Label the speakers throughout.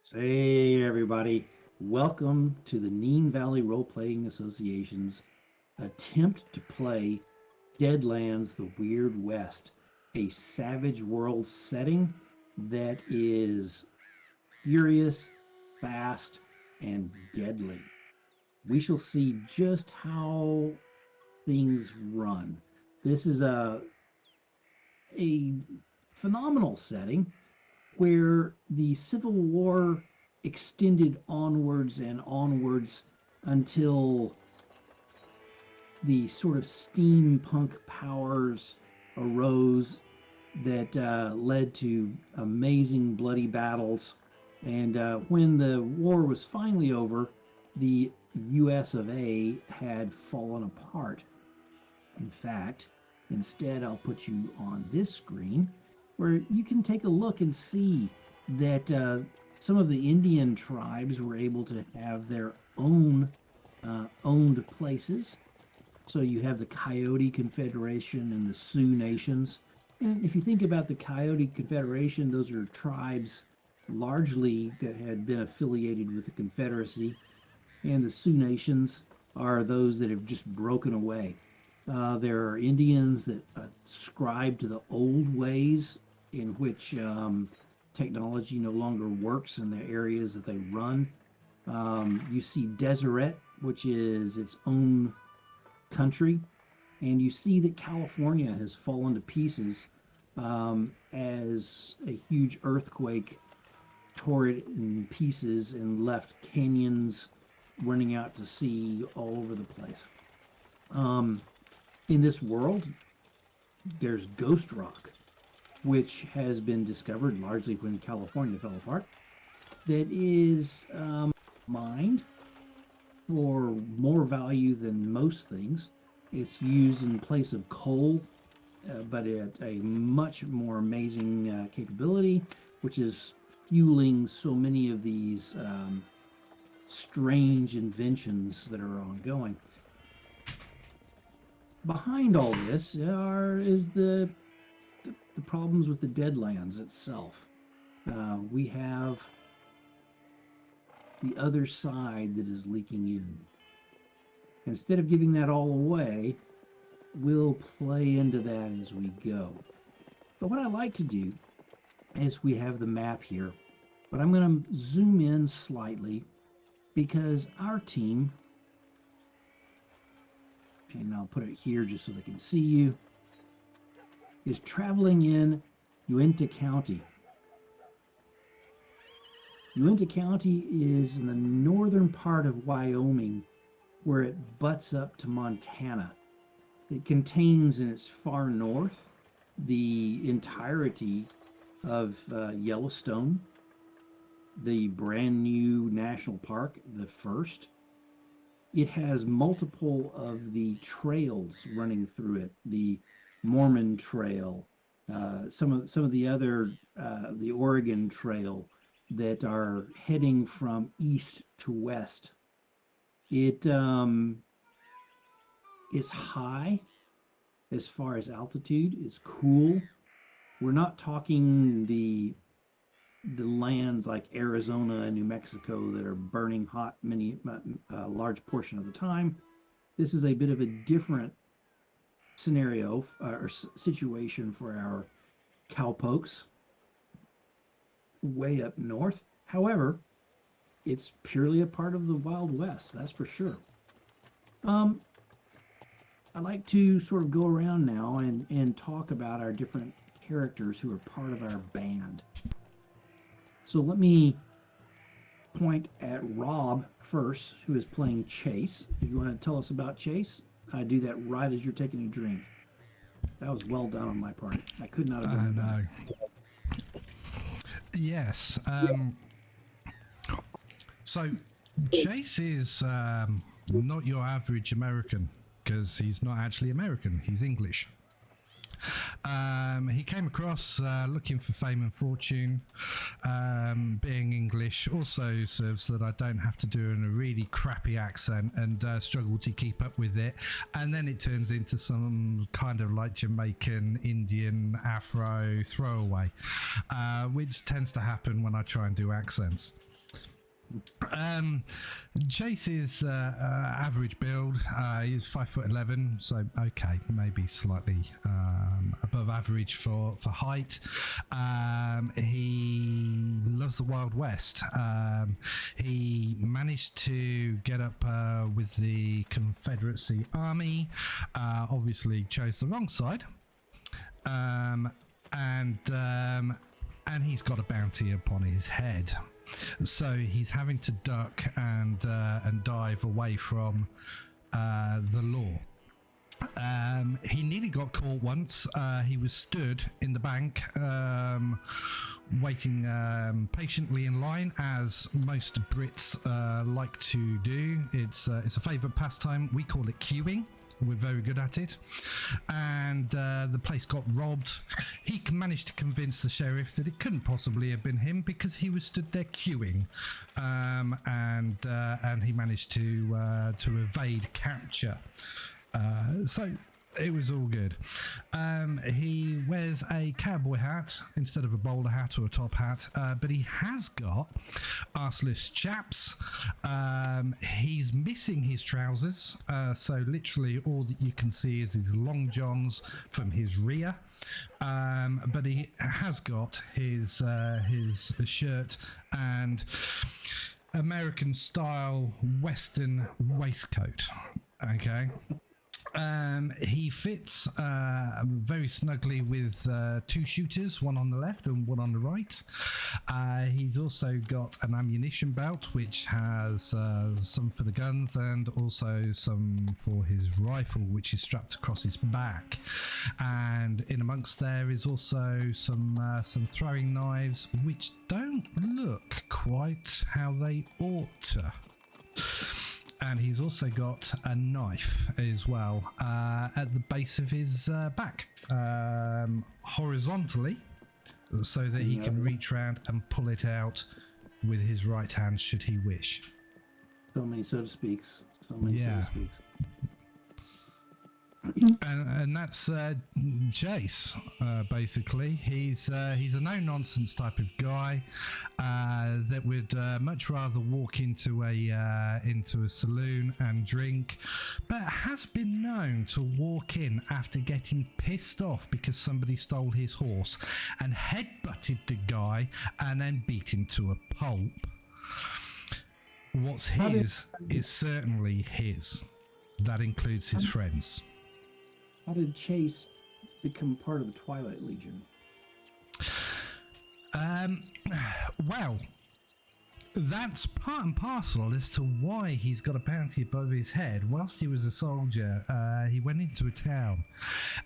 Speaker 1: Hey everybody, welcome to the Neen Valley Role Playing Association's attempt to play Deadlands the Weird West, a savage world setting that is furious, fast, and deadly. We shall see just how things run. This is a phenomenal setting where the Civil War extended onwards and onwards until the sort of steampunk powers arose that led to amazing bloody battles. And when the war was finally over, the US of A had fallen apart. In fact, instead, I'll put you on this screen where you can take a look and see that some of the Indian tribes were able to have their own owned places. So you have the Coyote Confederation and the Sioux Nations. And if you think about the Coyote Confederation, those are tribes largely that had been affiliated with the Confederacy. And the Sioux Nations are those that have just broken away. There are Indians that ascribe to the old ways in which technology no longer works in the areas that they run. You see Deseret, which is its own country, and you see that California has fallen to pieces as a huge earthquake tore it in pieces and left canyons running out to sea all over the place. In this world, there's Ghost Rock, which has been discovered largely when California fell apart, that is mined for more value than most things. It's used in place of coal, but at a much more amazing capability, which is fueling so many of these strange inventions that are ongoing. Behind all this is the problems with the Deadlands itself. We have the other side that is leaking in. Instead of giving that all away, we'll play into that as we go. But what I like to do is we have the map here, but I'm going to zoom in slightly because our team, and I'll put it here just so they can see you, is traveling in Uinta County. Uinta County is in the northern part of Wyoming where it butts up to Montana. It contains in its far north the entirety of Yellowstone, the brand new national park, the first. It has multiple of the trails running through it, the Mormon Trail, some of the other, the Oregon Trail that are heading from east to west. It is high as far as altitude. It's cool. We're not talking the lands like Arizona and New Mexico that are burning hot large portion of the time. This is a bit of a different scenario or situation for our cowpokes way up north. However, it's purely a part of the Wild West, that's for sure. I'd like to sort of go around now and talk about our different characters who are part of our band. So let me point at Rob first, who is playing Chase. If you want to tell us about Chase, I do that right as you're taking a drink. That was well done on my part. I could not have done that.
Speaker 2: Yes. So Chase is not your average American because he's not actually American. He's English. He came across looking for fame and fortune. Being English also serves that I don't have to do in a really crappy accent and struggle to keep up with it. And then it turns into some kind of like Jamaican, Indian, Afro throwaway, which tends to happen when I try and do accents. Chase is average build. He's 5'11", so okay, maybe slightly above average for height. He loves the Wild West. He managed to get up with the Confederacy Army. Obviously, chose the wrong side. And he's got a bounty upon his head. So he's having to duck and dive away from the law. He nearly got caught once. He was stood in the bank, waiting patiently in line, as most Brits like to do. It's a favourite pastime. We call it queuing. We're very good at it. And the place got robbed. He managed to convince the sheriff that it couldn't possibly have been him because he was stood there queuing. And he managed to evade capture. So it was all good. He wears a cowboy hat instead of a bowler hat or a top hat, but he has got arseless chaps. He's missing his trousers, so literally all that you can see is his long johns from his rear. But he has got his shirt and American style Western waistcoat. Okay. He fits very snugly with two shooters, one on the left and one on the right. He's also got an ammunition belt, which has some for the guns and also some for his rifle, which is strapped across his back. And in amongst there is also some throwing knives, which don't look quite how they ought to. And he's also got a knife as well at the base of his back, horizontally, so that he can reach around and pull it out with his right hand should he wish.
Speaker 1: So many so to speaks. So many so to speaks.
Speaker 2: And that's Chase. Basically, he's a no-nonsense type of guy that would much rather walk into a saloon and drink, but has been known to walk in after getting pissed off because somebody stole his horse and headbutted the guy and then beat him to a pulp. What's his is certainly his. That includes his friends.
Speaker 1: How did Chase become part of the Twilight Legion?
Speaker 2: Well, that's part and parcel as to why he's got a bounty above his head. Whilst he was a soldier, he went into a town,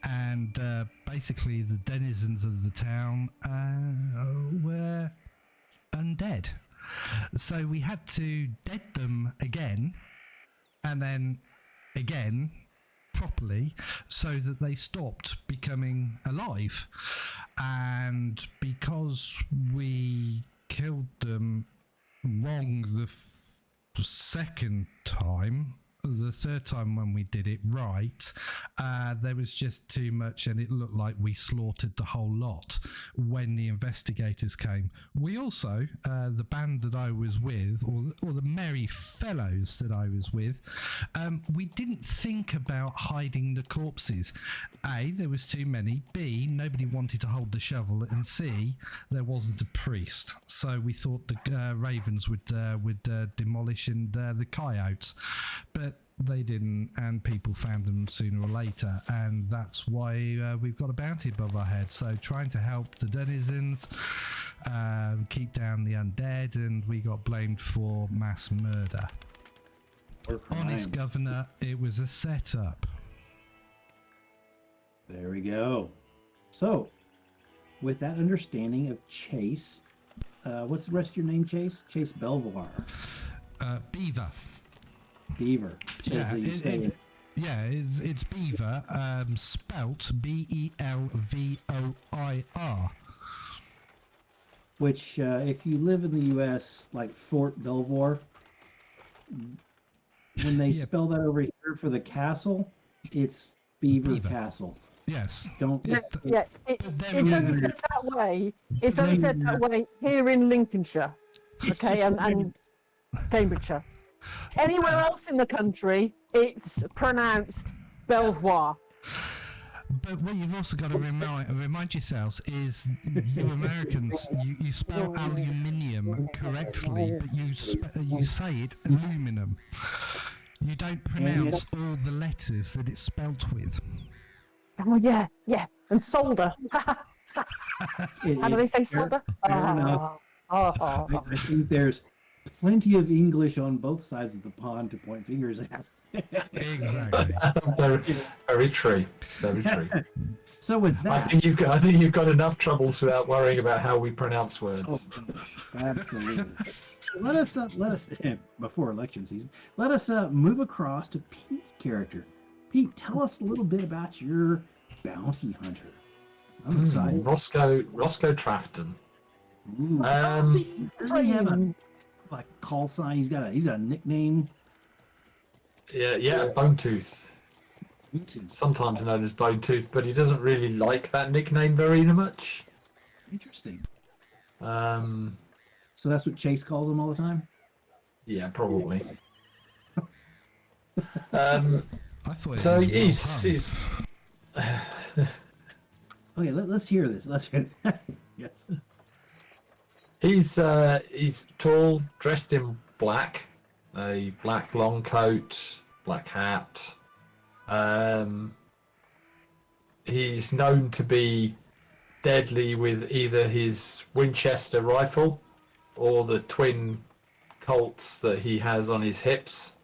Speaker 2: and basically the denizens of the town were undead. So we had to dead them again, and then again, properly, so that they stopped becoming alive. And because we killed them wrong the second time, the third time when we did it right, there was just too much, and it looked like we slaughtered the whole lot when the investigators came. We also, the band that I was with, or the merry fellows that I was with, we didn't think about hiding the corpses. A, there was too many. B, nobody wanted to hold the shovel. And C, there wasn't a priest. So we thought the ravens would demolish and the coyotes. But they didn't, and people found them sooner or later, and that's why we've got a bounty above our head. So trying to help the denizens, keep down the undead, and we got blamed for mass murder. Honest governor, it was a setup.
Speaker 1: There we go. So, with that understanding of Chase, what's the rest of your name, Chase? Chase Belvoir.
Speaker 2: Beaver.
Speaker 1: Beaver.
Speaker 2: It's Beaver, spelt Belvoir.
Speaker 1: Which, if you live in the U.S., like Fort Belvoir, when they spell that over here for the castle, it's Beaver Castle.
Speaker 2: Yes.
Speaker 3: It's only said that way. It's only said that way here in Lincolnshire. Okay, and Cambridgeshire. Anywhere else in the country, it's pronounced Belvoir.
Speaker 2: But what you've also got to remind yourselves is you Americans, you spell aluminium correctly, but you say it aluminum. You don't pronounce all the letters that it's spelt with.
Speaker 3: Oh, yeah. And solder. How do they say solder?
Speaker 1: Fair enough. I think there's plenty of English on both sides of the pond to point fingers at.
Speaker 2: Exactly.
Speaker 4: Very true. Very true.
Speaker 1: So with that,
Speaker 4: I think you've got enough troubles without worrying about how we pronounce words.
Speaker 1: Absolutely. Let us before election season. Let us move across to Pete's character. Pete, tell us a little bit about your bounty hunter. I'm excited.
Speaker 4: Roscoe Trafton.
Speaker 1: Ooh. Does he have a call sign? He's got a nickname.
Speaker 4: Yeah, Bone Tooth. Sometimes known as Bone Tooth, but he doesn't really like that nickname very much.
Speaker 1: Interesting.
Speaker 4: So
Speaker 1: that's what Chase calls him all the time?
Speaker 4: Yeah, probably.
Speaker 2: I thought
Speaker 4: so he's
Speaker 1: Okay, let's hear this. Let's hear that. Yes.
Speaker 4: He's tall, dressed in black, a black long coat, black hat. He's known to be deadly with either his Winchester rifle or the twin Colts that he has on his hips.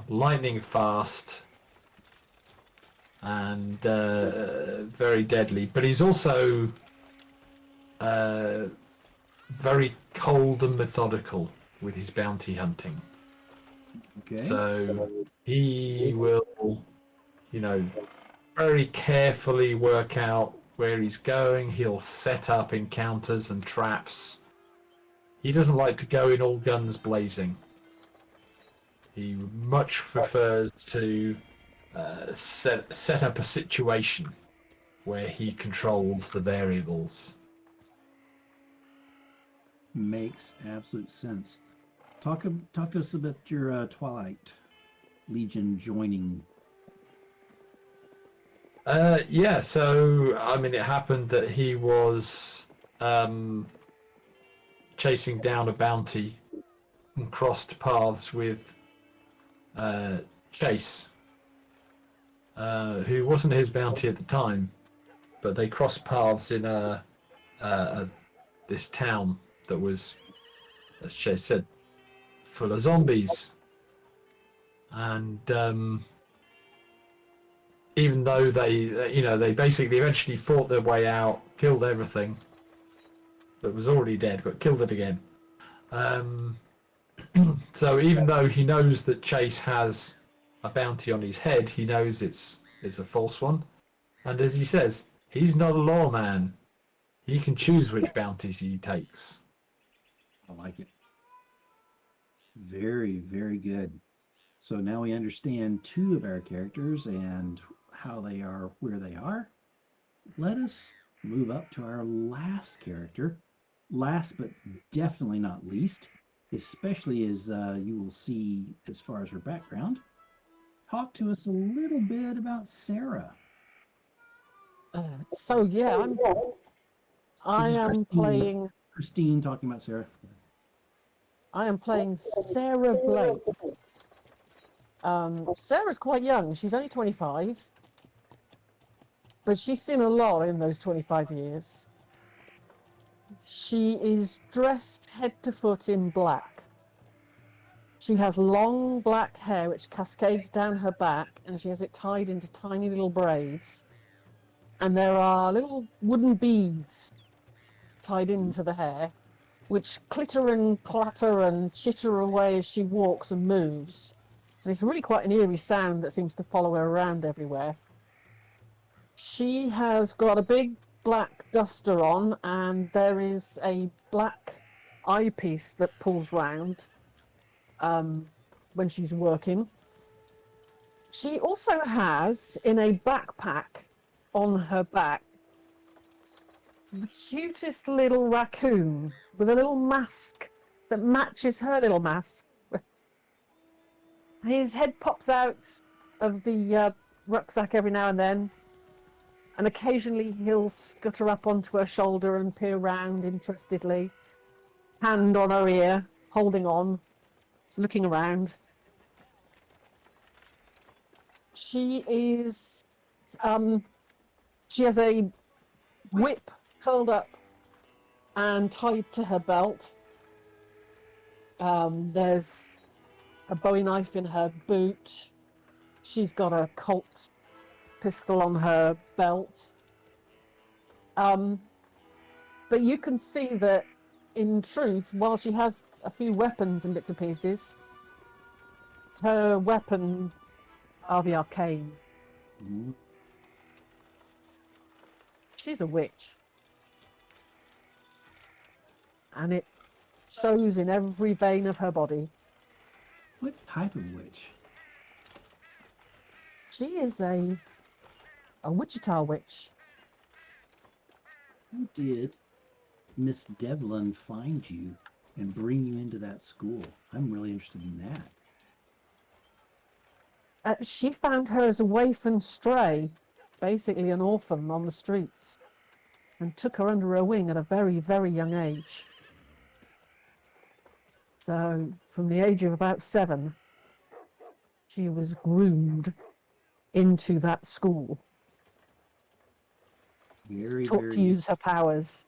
Speaker 4: Lightning fast and very deadly. But he's also very cold and methodical with his bounty hunting.
Speaker 1: Okay.
Speaker 4: So he will, very carefully work out where he's going. He'll set up encounters and traps. He doesn't like to go in all guns blazing. He much prefers to set up a situation where he controls the variables.
Speaker 1: Makes absolute sense. Talk to us about your Twilight Legion joining.
Speaker 4: So it happened that he was chasing down a bounty and crossed paths with Chase, who wasn't his bounty at the time, but they crossed paths in this town that was, as Chase said, full of zombies. And even though they basically eventually fought their way out, killed everything that was already dead, but killed it again. So even though he knows that Chase has a bounty on his head, he knows it's a false one. And as he says, he's not a lawman. He can choose which bounties he takes.
Speaker 1: I like it. Very, very good. So now we understand two of our characters and how they are where they are. Let us move up to our last character. Last but definitely not least, especially as you will see as far as her background. Talk to us a little bit about Sarah.
Speaker 3: I am playing
Speaker 1: Christine. Talking about Sarah.
Speaker 3: I am playing Sarah Blake. Sarah's quite young. She's only 25. But she's seen a lot in those 25 years. She is dressed head to foot in black. She has long black hair which cascades down her back, and she has it tied into tiny little braids. And there are little wooden beads tied into the hair, which clitter and clatter and chitter away as she walks and moves. And it's really quite an eerie sound that seems to follow her around everywhere. She has got a big black duster on, and there is a black eyepiece that pulls round when she's working. She also has, in a backpack on her back, the cutest little raccoon with a little mask that matches her little mask. His head pops out of the rucksack every now and then, and occasionally he'll scutter up onto her shoulder and peer round interestedly, hand on her ear, holding on, looking around. She is, she has a whip curled up and tied to her belt. There's a Bowie knife in her boot. She's got a Colt pistol on her belt. But you can see that, in truth, while she has a few weapons and bits and pieces, her weapons are the arcane.
Speaker 1: Ooh.
Speaker 3: She's a witch. And it shows in every vein of her body.
Speaker 1: What type of witch?
Speaker 3: She is a Wichita witch.
Speaker 1: How did Miss Devlin find you and bring you into that school? I'm really interested in that.
Speaker 3: She found her as a waif and stray, basically an orphan on the streets, and took her under her wing at a very, very young age. So, from the age of about 7, she was groomed into that school,
Speaker 1: Very,
Speaker 3: taught
Speaker 1: very.
Speaker 3: to use her powers.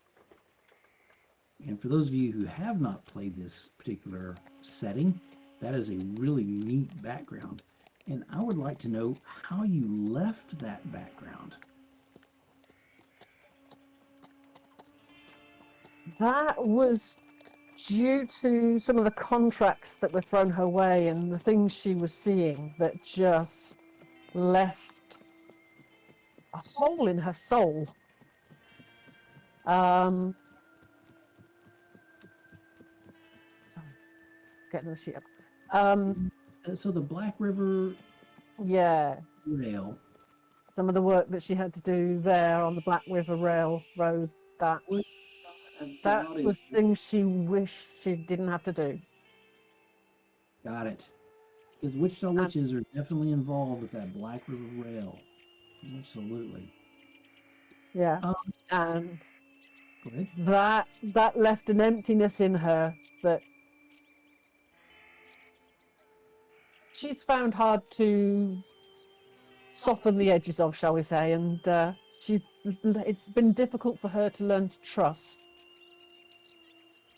Speaker 1: And for those of you who have not played this particular setting, that is a really neat background. And I would like to know how you left that background.
Speaker 3: That was due to some of the contracts that were thrown her way and the things she was seeing that just left a hole in her soul. Sorry, getting the sheet up.
Speaker 1: So the Black River
Speaker 3: Yeah,
Speaker 1: Rail,
Speaker 3: some of the work that she had to do there on the Black River Railroad, that was things she wished she didn't have to do.
Speaker 1: Got it. Because Wichita witches are definitely involved with that Black River Rail. Absolutely.
Speaker 3: Yeah,
Speaker 1: Um,
Speaker 3: and
Speaker 1: Go ahead.
Speaker 3: that left an emptiness in her that she's found hard to soften the edges of, shall we say, and it's been difficult for her to learn to trust.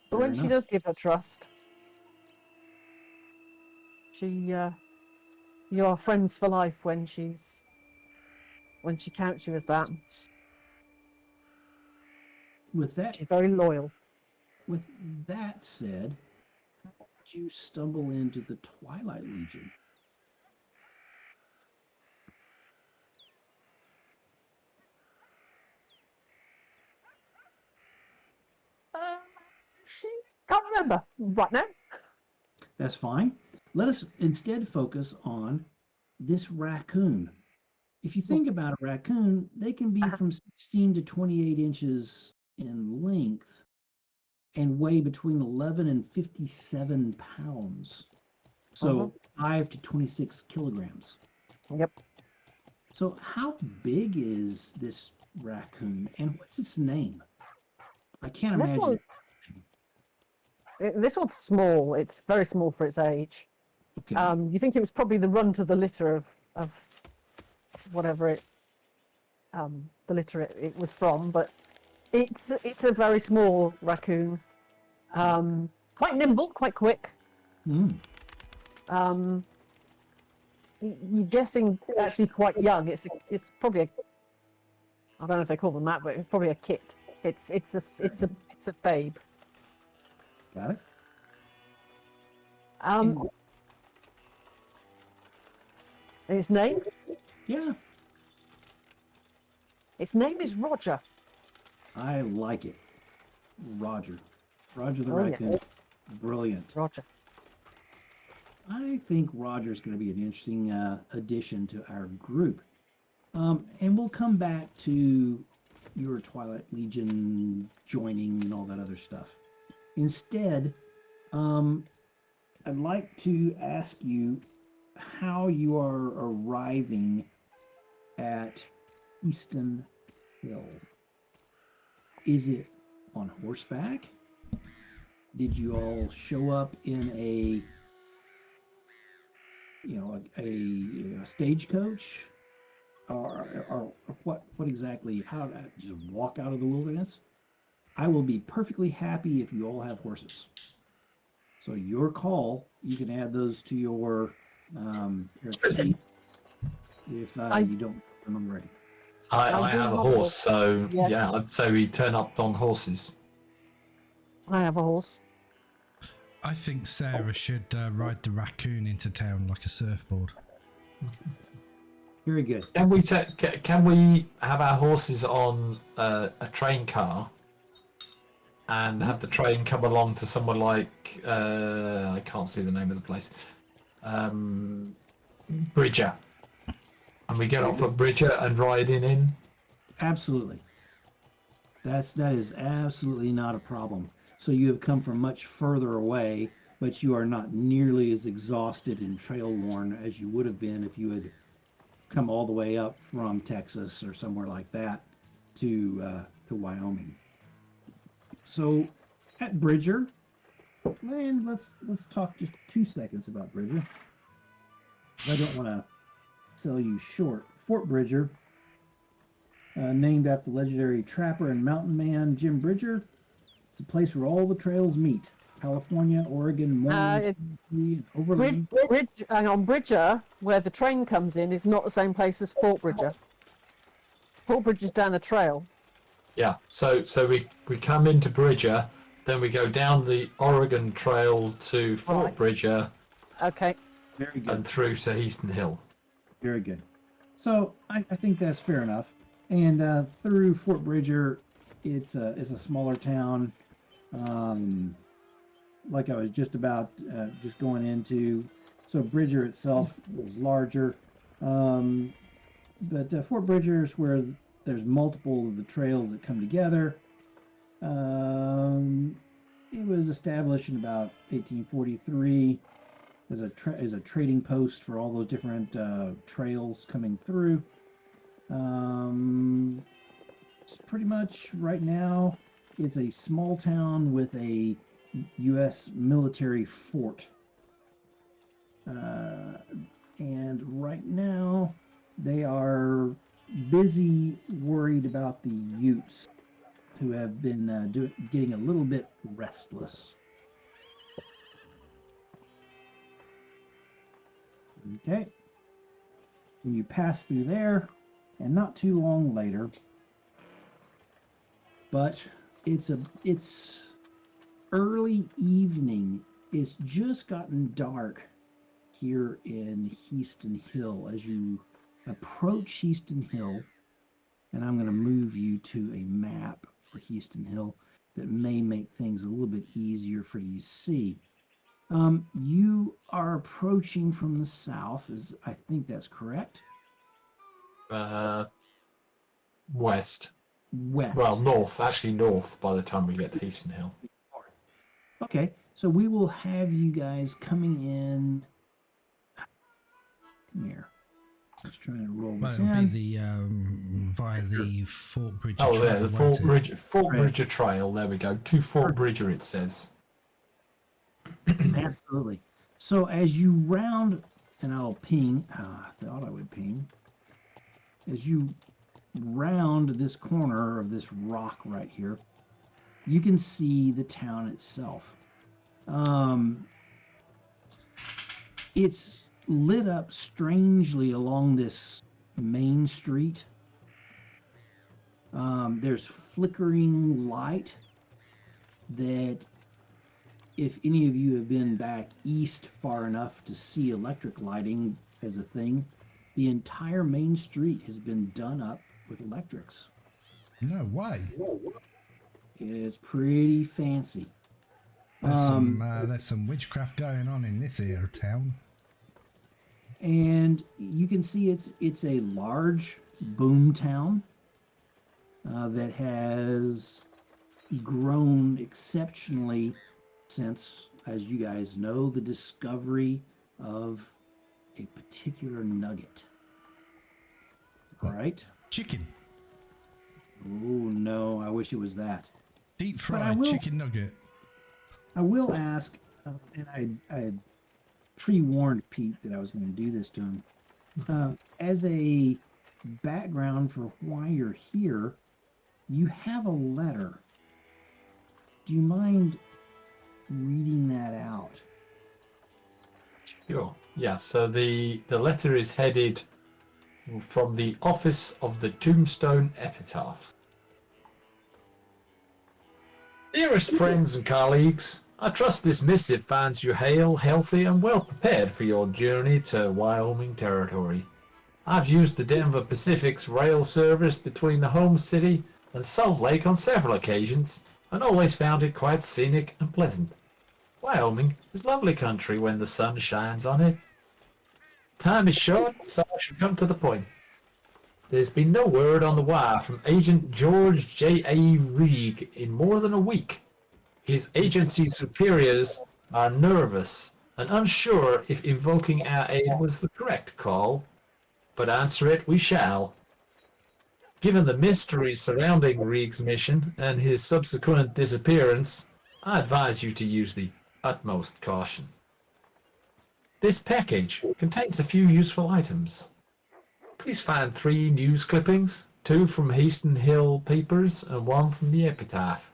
Speaker 3: But
Speaker 1: Fair
Speaker 3: when she
Speaker 1: enough.
Speaker 3: does give her trust, you are friends for life when she counts you as that.
Speaker 1: With that
Speaker 3: She's very loyal.
Speaker 1: With that said, how did you stumble into the Twilight Legion?
Speaker 3: She can't remember right now.
Speaker 1: That's fine. Let us instead focus on this raccoon. If you think about a raccoon, they can be from 16 to 28 inches in length and weigh between 11 and 57 pounds. So 5 to 26 kilograms.
Speaker 3: Yep.
Speaker 1: So how big is this raccoon and what's its name? I can't imagine.
Speaker 3: This one's small. It's very small for its age.
Speaker 1: Okay.
Speaker 3: You think it was probably the runt of the litter of whatever the litter it was from, but it's a very small raccoon. Quite nimble, quite quick.
Speaker 1: Mm.
Speaker 3: You're guessing actually quite young. It's probably I don't know if they call them that, but it's probably a kit. It's a babe.
Speaker 1: Got it.
Speaker 3: His name?
Speaker 1: Yeah,
Speaker 3: His name is Roger.
Speaker 1: I like it. Roger. Roger the
Speaker 3: Brilliant.
Speaker 1: raccoon. Brilliant.
Speaker 3: Roger.
Speaker 1: I think Roger's going to be an interesting addition to our group. And we'll come back to your Twilight Legion joining and all that other stuff. Instead, I'd like to ask you how you are arriving at Heaston Hill. Is it on horseback? Did you all show up in a stagecoach, or what exactly? How just walk out of the wilderness? I will be perfectly happy if you all have horses. So your call. You can add those to your sheet if you don't remember already.
Speaker 4: I
Speaker 3: do
Speaker 4: have a
Speaker 3: have
Speaker 4: horse,
Speaker 3: horse.
Speaker 4: so
Speaker 3: Yeah.
Speaker 4: yeah, I'd say we turn up on horses.
Speaker 3: I have a horse.
Speaker 2: I think Sarah should ride the raccoon into town like a surfboard.
Speaker 1: Very good.
Speaker 4: Can we have our horses on a train car and have the train come along to somewhere like I can't see the name of the place, Bridger, and we get off at Bridger and ride in?
Speaker 1: Absolutely. That is absolutely not a problem. So you have come from much further away, but you are not nearly as exhausted and trail worn as you would have been if you had come all the way up from Texas or somewhere like that to Wyoming. So at Bridger, and let's talk just 2 seconds about Bridger. I don't want to sell you short. Fort Bridger, named after legendary trapper and mountain man Jim Bridger. It's a place where all the trails meet. California, Oregon, Overland.
Speaker 3: Bridger, where the train comes in, is not the same place as Fort Bridger. Fort Bridger's down a trail.
Speaker 4: Yeah, so we come into Bridger, then we go down the Oregon Trail to Fort
Speaker 3: Right.
Speaker 4: Bridger.
Speaker 3: Okay.
Speaker 1: Very good.
Speaker 4: And through to Heaston Hill.
Speaker 1: Very good. So I think that's fair enough. And through Fort Bridger, it's a smaller town. Like I was just going into. So Bridger itself was larger. But Fort Bridger is where there's multiple of the trails that come together. It was established in about 1843 as a trading post for all those different trails coming through. Pretty much right now, it's a small town with a U.S. military fort. And right now, they are busy worried about the Utes, who have been getting a little bit restless. Okay. When you pass through there, and not too long later, but it's early evening. It's just gotten dark here in Heaston Hill. As you approach Heaston Hill, and I'm going to move you to a map for Heaston Hill that may make things a little bit easier for you to see. You are approaching from the south, I think that's correct.
Speaker 4: West.
Speaker 1: West.
Speaker 4: Well, north. Actually, north by the time we get to Heaston Hill.
Speaker 1: Okay, so we will have you guys coming in. Come here. Let's try to roll this
Speaker 2: Well, it'll
Speaker 1: in.
Speaker 2: be the via the Fort Bridger.
Speaker 4: Oh,
Speaker 2: Trail,
Speaker 4: there, the
Speaker 2: won't it?
Speaker 4: Fort Bridger Trail. There we go. To Fort Bridger, it says.
Speaker 1: Absolutely. So as you round, and I'll ping. I thought I would ping. As you round this corner of this rock right here, you can see the town itself. It's lit up strangely along this main street. There's flickering light that, if any of you have been back east far enough to see electric lighting as a thing, the entire main street has been done up with electrics.
Speaker 2: No way.
Speaker 1: It's pretty fancy.
Speaker 2: There's some witchcraft going on in this here town.
Speaker 1: And you can see it's a large boom town that has grown exceptionally since as you guys know, the discovery of a particular nugget. All right.
Speaker 2: Chicken.
Speaker 1: Oh no, I wish it was that.
Speaker 2: Deep
Speaker 1: I
Speaker 2: fried
Speaker 1: will-
Speaker 2: chicken nugget.
Speaker 1: I will ask, and I had pre-warned Pete that I was going to do this to him. As a background for why you're here, you have a letter. Do you mind reading that out?
Speaker 4: Sure. Yeah, so the letter is headed from the Office of the Tombstone Epitaph. Dearest friends and colleagues, I trust this missive finds you hale, healthy, and well prepared for your journey to Wyoming territory. I've used the Denver Pacific's rail service between the home city and Salt Lake on several occasions, and always found it quite scenic and pleasant. Wyoming is lovely country when the sun shines on it. Time is short, so I should come to the point. There's been no word on the wire from Agent George J.A. Reig in more than a week. His agency superiors are nervous and unsure if invoking our aid was the correct call, but answer it we shall. Given the mysteries surrounding Reig's mission and his subsequent disappearance, I advise you to use the utmost caution. This package contains a few useful items. Please find 3 news clippings, 2 from Heaston Hill papers and 1 from the Epitaph.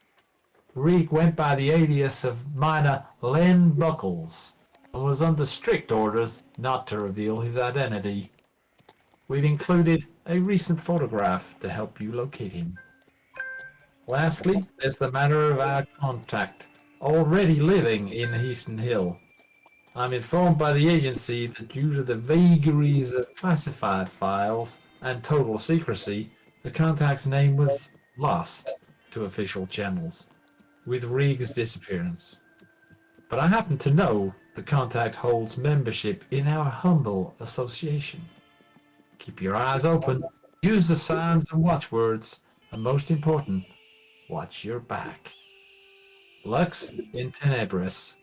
Speaker 4: Reig went by the alias of miner Len Buckles and was under strict orders not to reveal his identity. We've included a recent photograph to help you locate him. Lastly, there's the matter of our contact, already living in Heaston Hill. I'm informed by the agency that due to the vagaries of classified files and total secrecy, the contact's name was lost to official channels with Reig's disappearance. But I happen to know the contact holds membership in our humble association. Keep your eyes open, use the signs and watchwords, and most important, watch your back. Lux in Tenebris,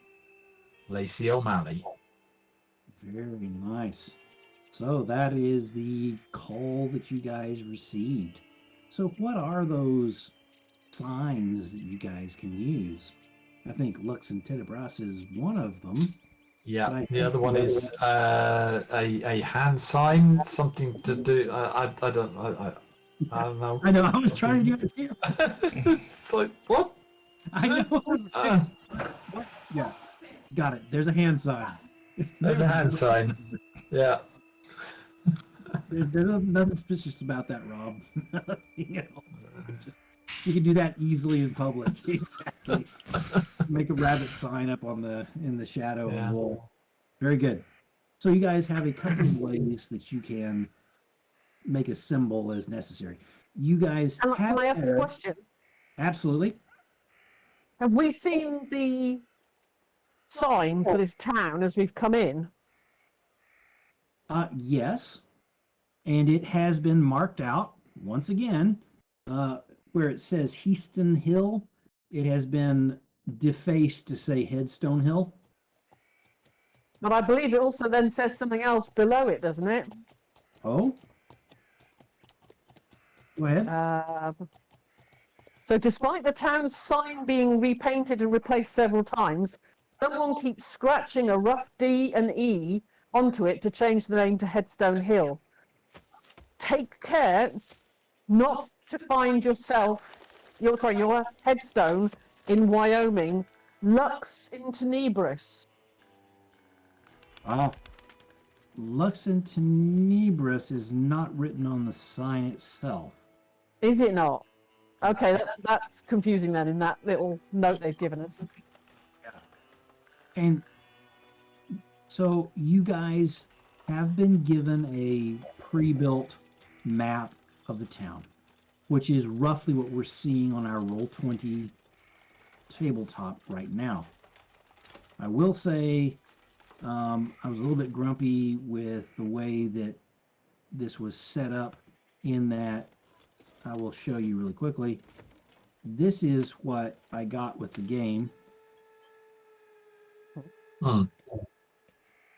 Speaker 4: Lacey O'Malley.
Speaker 1: Very nice. So that is the call that you guys received. So what are those signs that you guys can use? I think Lux and Tenebris is one of them.
Speaker 4: Yeah,
Speaker 1: Right.
Speaker 4: the other one is a hand sign, something to do. I don't know.
Speaker 1: I know, I was trying to do it too.
Speaker 4: It's like what?
Speaker 1: I know. Yeah, got it. There's a hand sign.
Speaker 4: There's a hand sign. Yeah.
Speaker 1: There's nothing suspicious about that, Rob. You know, you can do that easily in public. Exactly. Make a rabbit sign up on in the shadow of
Speaker 4: Yeah.
Speaker 1: the wall. Very good. So you guys have a couple of ways that you can make a symbol as necessary. You guys
Speaker 3: And
Speaker 1: have
Speaker 3: can I ask a question?
Speaker 1: Absolutely.
Speaker 3: Have we seen the sign for this town as we've come in?
Speaker 1: Yes, and it has been marked out once again, where it says Heaston Hill. It has been defaced to say Headstone Hill.
Speaker 3: But I believe it also then says something else below it, doesn't it?
Speaker 1: Oh, go ahead.
Speaker 3: So despite the town's sign being repainted and replaced several times, someone keeps scratching a rough D and E onto it to change the name to Headstone Hill. Take care not to find your headstone in Wyoming, Lux in Tenebris.
Speaker 1: Lux and Tenebris is not written on the sign itself.
Speaker 3: Is it not? Okay, that's confusing then in that little note they've given us.
Speaker 1: And so you guys have been given a pre-built map of the town, which is roughly what we're seeing on our Roll20 tabletop right now. I will say I was a little bit grumpy with the way that this was set up, in that I will show you really quickly. This is what I got with the game.
Speaker 4: Hmm.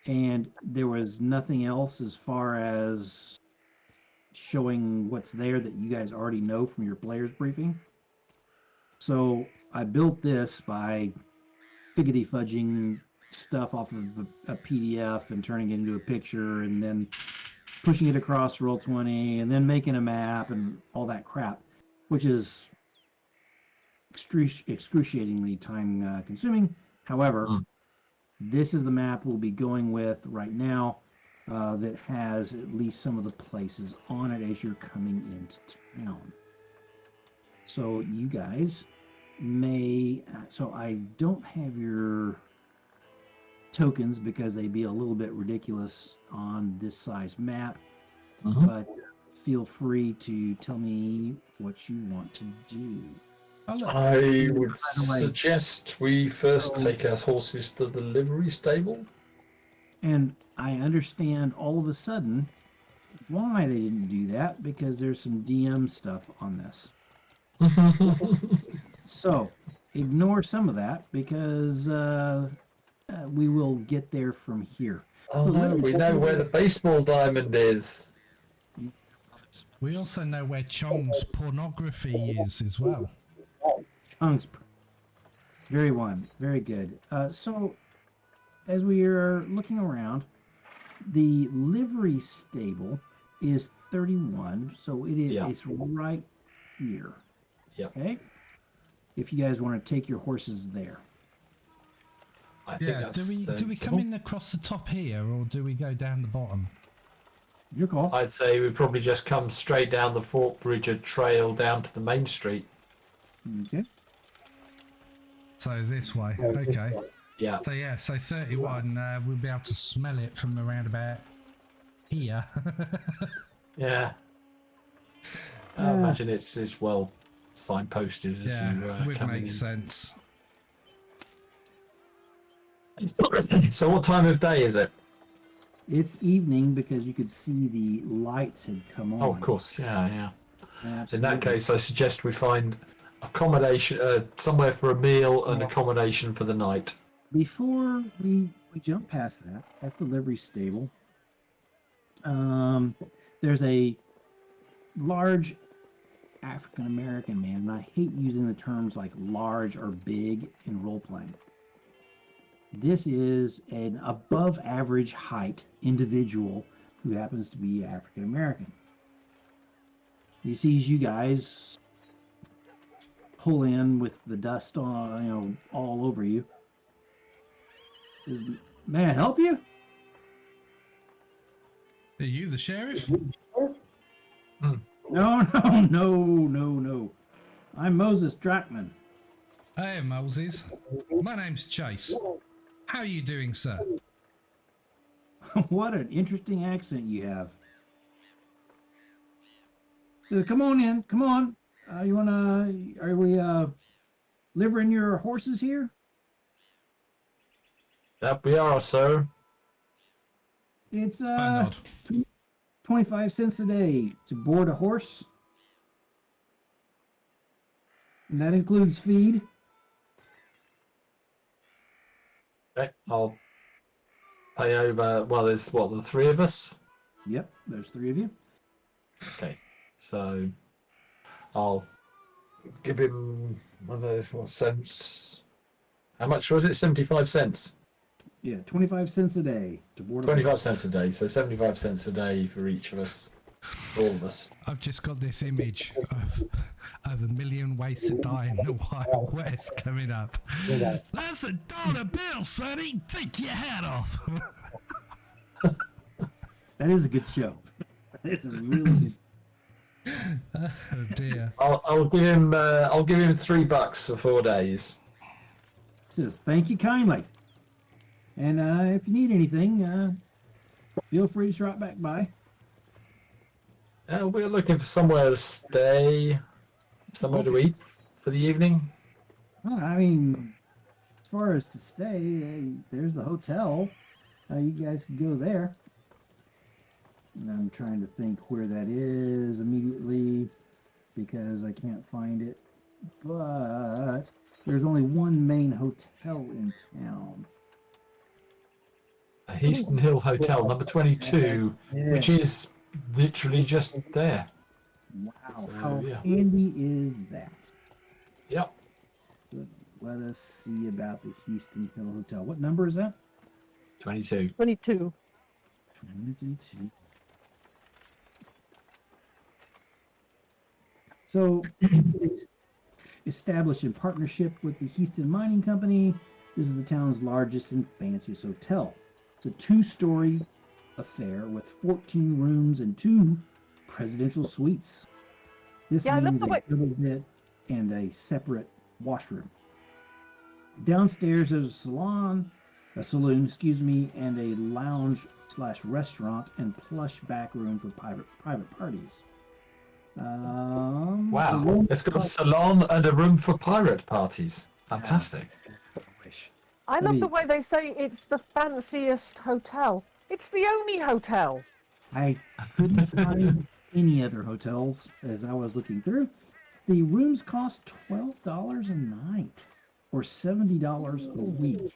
Speaker 1: And there was nothing else as far as showing what's there that you guys already know from your players briefing. So I built this by figgity fudging stuff off of a PDF and turning it into a picture and then pushing it across Roll20 and then making a map and all that crap, which is excruciatingly time consuming. However,
Speaker 4: Mm.
Speaker 1: this is the map we'll be going with right now that has at least some of the places on it as you're coming into town. So you guys may, so I don't have your tokens because they'd be a little bit ridiculous on this size map,
Speaker 4: Mhm.
Speaker 1: but feel free to tell me what you want to do.
Speaker 2: Oh, look.
Speaker 4: I would
Speaker 1: By the way,
Speaker 4: suggest we first
Speaker 1: so-
Speaker 4: take our horses to the livery stable.
Speaker 1: And I understand all of a sudden why they didn't do that, because there's some DM stuff on this. So ignore some of that because we will get there from here.
Speaker 4: Oh no, we know where the baseball diamond is.
Speaker 2: We also know where Chong's pornography is as well.
Speaker 1: Chunks. Very good. So as we are looking around, the livery stable is 31, so it is
Speaker 4: Yeah.
Speaker 1: it's right here.
Speaker 4: Yeah.
Speaker 1: Okay. If you guys want to take your horses there.
Speaker 4: I think
Speaker 2: Yeah,
Speaker 4: that's
Speaker 2: do we come in across the top here, or do we go down the bottom?
Speaker 1: Your call.
Speaker 4: I'd say we probably just come straight down the Fort Bridger trail down to the main street.
Speaker 1: Okay.
Speaker 2: So this way. Okay.
Speaker 4: Yeah.
Speaker 2: So yeah, so 31, we'll be able to smell it from around about here.
Speaker 4: Yeah. I imagine it's well signposted as
Speaker 2: Yeah,
Speaker 4: you
Speaker 2: would
Speaker 4: coming
Speaker 2: make
Speaker 4: in.
Speaker 2: sense.
Speaker 4: So what time of day is it?
Speaker 1: It's evening because you could see the lights had come on.
Speaker 4: Oh, of course. Yeah, yeah.
Speaker 1: Absolutely.
Speaker 4: In that case, I suggest we find accommodation, somewhere for a meal and accommodation for the night.
Speaker 1: Before we jump past that, at the livery stable, there's a large African American man, and I hate using the terms like large or big in role playing. This is an above average height individual who happens to be African American. He sees you guys pull in with the dust on, all over you. May I help you?
Speaker 2: Are you the sheriff?
Speaker 1: No. I'm Moses Drackman.
Speaker 2: Hey, Moses. My name's Chase. How are you doing, sir?
Speaker 1: What an interesting accent you have. Come on in. Come on. Are we livering your horses here?
Speaker 4: Yep, we are, sir.
Speaker 1: It's
Speaker 2: I nod.
Speaker 1: 25 cents a day to board a horse. And that includes feed.
Speaker 4: Okay, I'll pay over. Well, there's the three of us.
Speaker 1: Yep, there's 3 of you.
Speaker 4: Okay, so I'll give him one of those cents. How much was it? 75 cents.
Speaker 1: Yeah, 25 cents a day to board a
Speaker 4: 25
Speaker 1: horse.
Speaker 4: cents a day, so 75 cents a day for each of us, for all of us.
Speaker 2: I've just got this image of a million ways to die in the Wild West coming up. That's $1 bill, sonny. Take your hat off.
Speaker 1: That is a good show. It's a really good.
Speaker 2: Oh dear.
Speaker 4: I'll give him $3 for 4 days.
Speaker 1: Says thank you kindly. And if you need anything, feel free to drop back by.
Speaker 4: We're looking for somewhere to stay, somewhere to eat for the evening.
Speaker 1: I mean, as far as to stay, there's the hotel. You guys can go there. And I'm trying to think where that is immediately because I can't find it. But there's only one main hotel in town.
Speaker 4: A Heaston Hill Hotel, number 22,
Speaker 1: Yeah.
Speaker 4: which is literally just there.
Speaker 1: Wow,
Speaker 4: So,
Speaker 1: how
Speaker 4: yeah.
Speaker 1: handy is that?
Speaker 4: Yep.
Speaker 1: Let us see about the Heaston Hill Hotel. What number is that?
Speaker 4: 22.
Speaker 3: 22.
Speaker 1: 22. So, it's established in partnership with the Heaston Mining Company. This is the town's largest and fanciest hotel. It's a 2-story affair with 14 rooms and 2 presidential suites. This
Speaker 3: Yeah, I love
Speaker 1: means
Speaker 3: the
Speaker 1: a
Speaker 3: way-
Speaker 1: double bed and a separate washroom. Downstairs there's a saloon, and a lounge/restaurant and plush back room for private parties. the
Speaker 4: Wow.
Speaker 1: room-
Speaker 4: It's got a salon and a room for pirate parties. Fantastic.
Speaker 1: I wish.
Speaker 3: I
Speaker 1: Let
Speaker 3: love
Speaker 1: me-
Speaker 3: the way they say it's the fanciest hotel. It's the only hotel.
Speaker 1: I couldn't find any other hotels as I was looking through. The rooms cost $12 a night or $70 a week.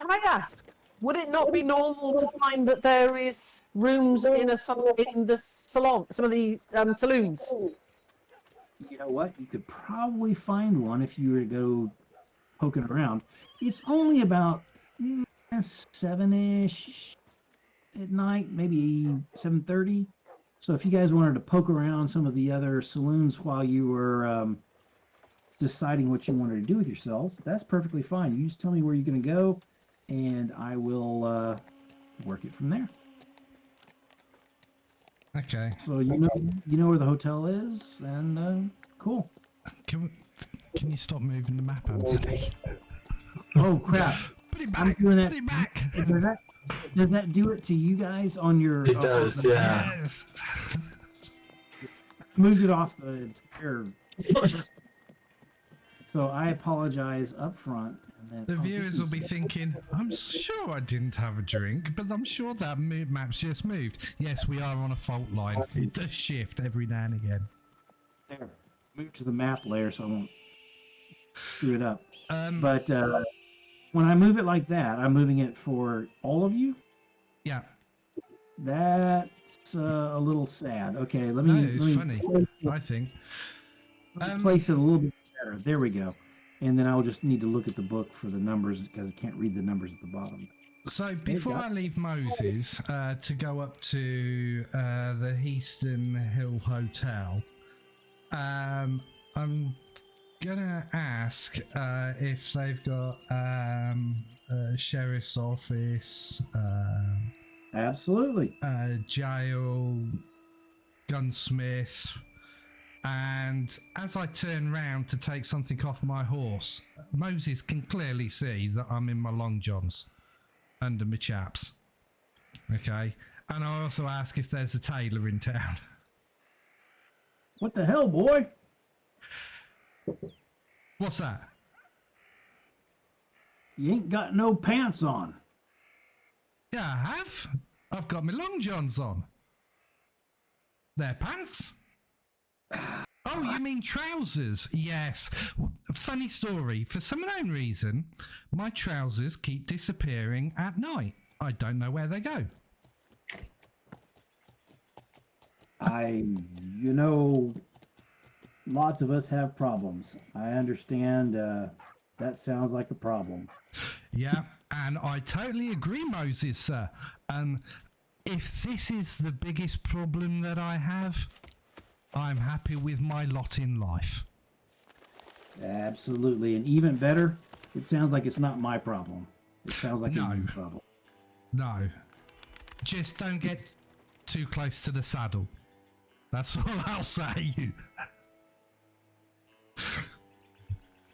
Speaker 3: Can I ask, would it not be normal to find that there is rooms in the salon, some of the saloons?
Speaker 1: You know what? You could probably find one if you were to go poking around. It's only about 7-ish at night, maybe 7:30. So if you guys wanted to poke around some of the other saloons while you were deciding what you wanted to do with yourselves, that's perfectly fine. You just tell me where you're going to go, and I will work it from there.
Speaker 2: Okay.
Speaker 1: So you know where the hotel is, and cool.
Speaker 2: Can you stop moving the map, Anthony?
Speaker 1: Oh crap!
Speaker 2: Put it
Speaker 1: I'm
Speaker 2: back.
Speaker 1: doing that.
Speaker 2: Put it back.
Speaker 1: Does that do it to you guys on your?
Speaker 4: It does, yeah.
Speaker 2: Yes.
Speaker 1: Moved it off the entire. So I apologize up front. And then,
Speaker 2: The
Speaker 1: this
Speaker 2: viewers will
Speaker 1: is-
Speaker 2: be thinking, I'm sure I didn't have a drink, but I'm sure that map's just moved. Yes, we are on a fault line. It does shift every now and again.
Speaker 1: There. Move to the map layer so I won't screw it up.
Speaker 2: Um,
Speaker 1: But when I move it like that, I'm moving it for all of you.
Speaker 2: yeah,
Speaker 1: That's a little sad. Okay, let
Speaker 2: no,
Speaker 1: me.
Speaker 2: it's
Speaker 1: let me
Speaker 2: funny,
Speaker 1: place it-
Speaker 2: I think.
Speaker 1: let me place it a little bit better. There we go. And then I'll just need to look at the book for the numbers because I can't read the numbers at the bottom.
Speaker 2: So before I leave Moses to go up to the Heaston Hill Hotel, I'm gonna ask if they've got a sheriff's office,
Speaker 1: Absolutely.
Speaker 2: jail, gunsmith. And as I turn round to take something off my horse, Moses can clearly see that I'm in my long johns under my chaps. Okay. And I also ask if there's a tailor in town.
Speaker 1: What the hell, boy?
Speaker 2: What's that?
Speaker 1: You ain't got no pants on.
Speaker 2: Yeah, I have. I've got my long johns on. They're pants? Oh, you mean trousers? Yes. Funny story. For some unknown reason, my trousers keep disappearing at night. I don't know where they go.
Speaker 1: Lots of us have problems. I understand. That sounds like a problem.
Speaker 2: Yeah, and I totally agree, Moses, sir. If this is the biggest problem that I have, I'm happy with my lot in life.
Speaker 1: Absolutely. And even better, it sounds like it's not my problem. It sounds like
Speaker 2: No.
Speaker 1: a you problem.
Speaker 2: No. Just don't get too close to the saddle. That's all I'll say.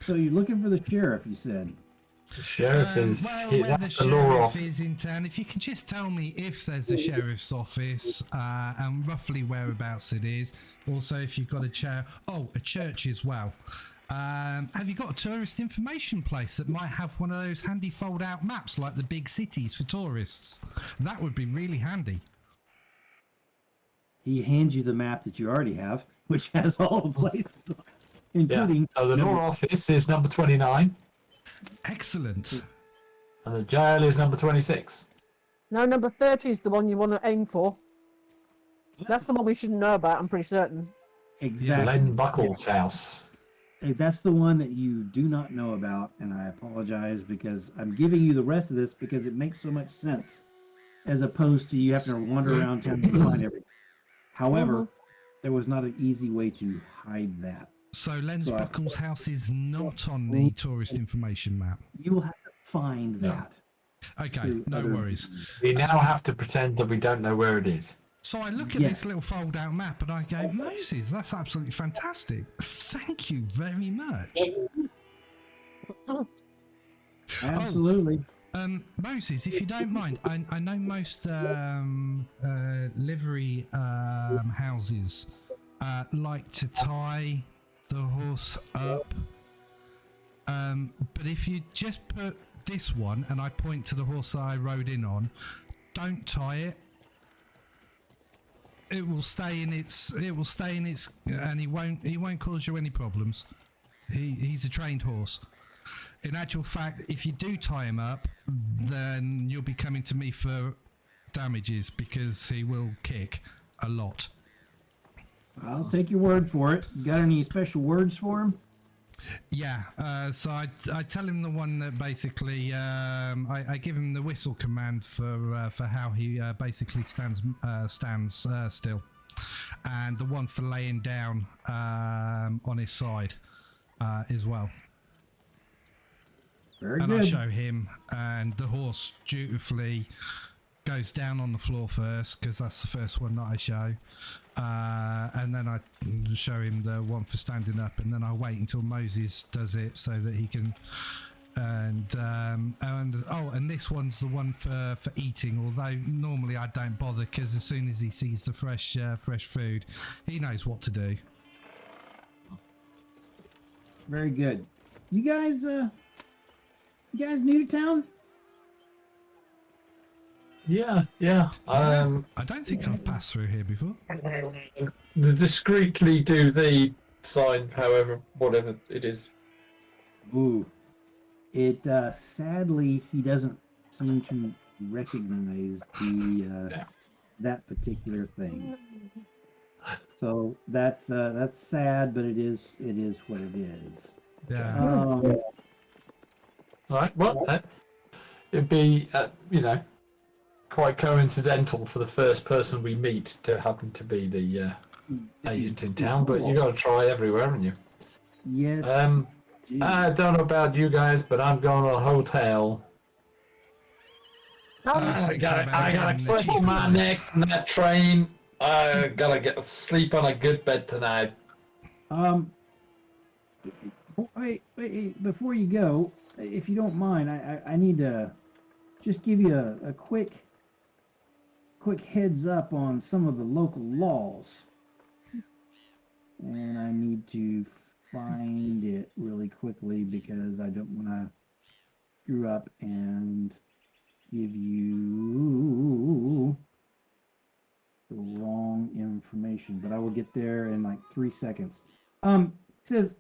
Speaker 1: So you're looking for the sheriff, you said.
Speaker 4: The sheriff is here.
Speaker 2: where
Speaker 4: That's
Speaker 2: the
Speaker 4: the law
Speaker 2: sheriff
Speaker 4: off.
Speaker 2: is in town. If you can just tell me if there's a sheriff's office and roughly whereabouts it is. Also, if you've got a church as well. Have you got a tourist information place that might have one of those handy fold-out maps like the big cities for tourists? That would be really handy.
Speaker 1: He hands you the map that you already have, which has all the places, on it, including.
Speaker 4: So the law office is number 29,
Speaker 2: Excellent.
Speaker 4: and the jail is number 26.
Speaker 3: No, number 30 is the one you want to aim for. That's the one we shouldn't know about, I'm pretty certain.
Speaker 1: Exactly.
Speaker 4: Len Buckles' house.
Speaker 1: Hey, that's the one that you do not know about, and I apologize because I'm giving you the rest of this because it makes so much sense, as opposed to you having to wander around town to find everything. However, there was not an easy way to hide that.
Speaker 2: So Len Buckles' house is not on the tourist information map.
Speaker 1: You will have to find that.
Speaker 2: Okay, no worries.
Speaker 4: We now have to pretend that we don't know where it is.
Speaker 2: So I look at this little fold-out map and I go, Moses, that's absolutely fantastic. Thank you very much.
Speaker 1: Absolutely.
Speaker 2: Moses, if you don't mind, I know most livery houses like to tie the horse up. But if you just put this one and I point to the horse that I rode in on, don't tie it. It will stay in its, and he won't cause you any problems. He's a trained horse. In actual fact, if you do tie him up, then you'll be coming to me for damages because he will kick a lot.
Speaker 1: I'll take your word for it. You got any special words for him?
Speaker 2: Yeah, so I tell him the one that basically I give him the whistle command for how he basically stands still, and the one for laying down on his side as well.
Speaker 1: Very
Speaker 2: and
Speaker 1: good.
Speaker 2: I show him, and the horse dutifully goes down on the floor first because that's the first one that I show, and then I show him the one for standing up, and then I wait until Moses does it so that he can. And this one's the one for eating. Although normally I don't bother because as soon as he sees the fresh food, he knows what to do.
Speaker 1: Very good. You guys new to town?
Speaker 4: Yeah.
Speaker 2: I don't think I've passed through here before.
Speaker 4: Discreetly do the sign, whatever it is.
Speaker 1: Ooh. It sadly he doesn't seem to recognize the that particular thing. So that's sad, but it is what it is.
Speaker 2: Yeah.
Speaker 4: All right. Well, it'd be quite coincidental for the first person we meet to happen to be the agent in town, but you got to try everywhere, haven't you?
Speaker 1: Yes.
Speaker 4: I don't know about you guys, but I'm going to a hotel. I gotta click my neck from that train. I gotta get sleep on a good bed tonight.
Speaker 1: Wait, before you go, if you don't mind, I need to just give you a quick heads up on some of the local laws. And I need to find it really quickly because I don't want to screw up and give you the wrong information. But I will get there in like 3 seconds. It says,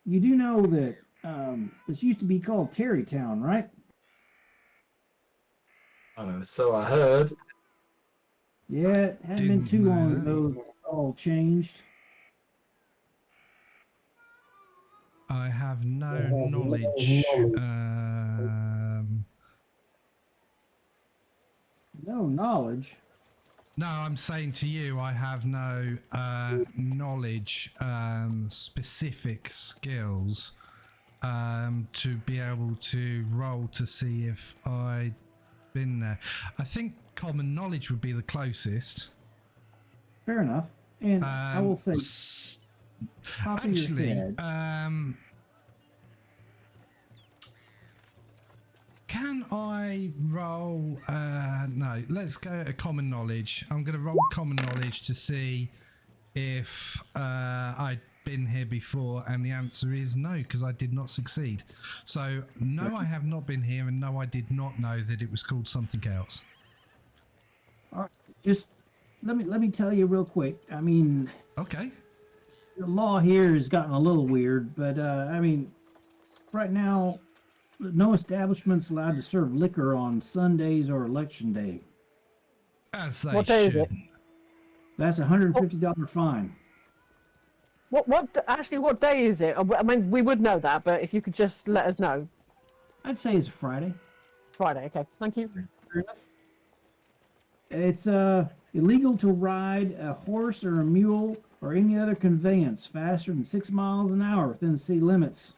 Speaker 1: you do know that this used to be called Terrytown, right?
Speaker 4: So I heard.
Speaker 1: Yeah, it hadn't been too long ago that it's all changed.
Speaker 2: I have no knowledge.
Speaker 1: No knowledge.
Speaker 2: No, I'm saying to you, I have no knowledge, specific skills to be able to roll to see if I'd been there. I think common knowledge would be the closest.
Speaker 1: Fair enough. And I will say, top of your
Speaker 2: actually,
Speaker 1: head.
Speaker 2: Can I roll? No, let's go to common knowledge. I'm going to roll common knowledge to see if I'd been here before, and the answer is no, because I did not succeed. So no, I have not been here, and no, I did not know that it was called something else.
Speaker 1: All right, just let me tell you real quick. I mean,
Speaker 2: Okay.
Speaker 1: the law here has gotten a little weird, but I mean, right now, no establishments allowed to serve liquor on Sundays or election day.
Speaker 2: As they
Speaker 3: What day is
Speaker 2: should.
Speaker 3: it?
Speaker 1: That's a $150 fine.
Speaker 3: Actually, what day is it? I mean, we would know that, but if you could just let us know.
Speaker 1: I'd say it's a Friday.
Speaker 3: Friday, okay. Thank you.
Speaker 1: Fair enough. It's illegal to ride a horse or a mule or any other conveyance faster than 6 miles an hour within the city limits.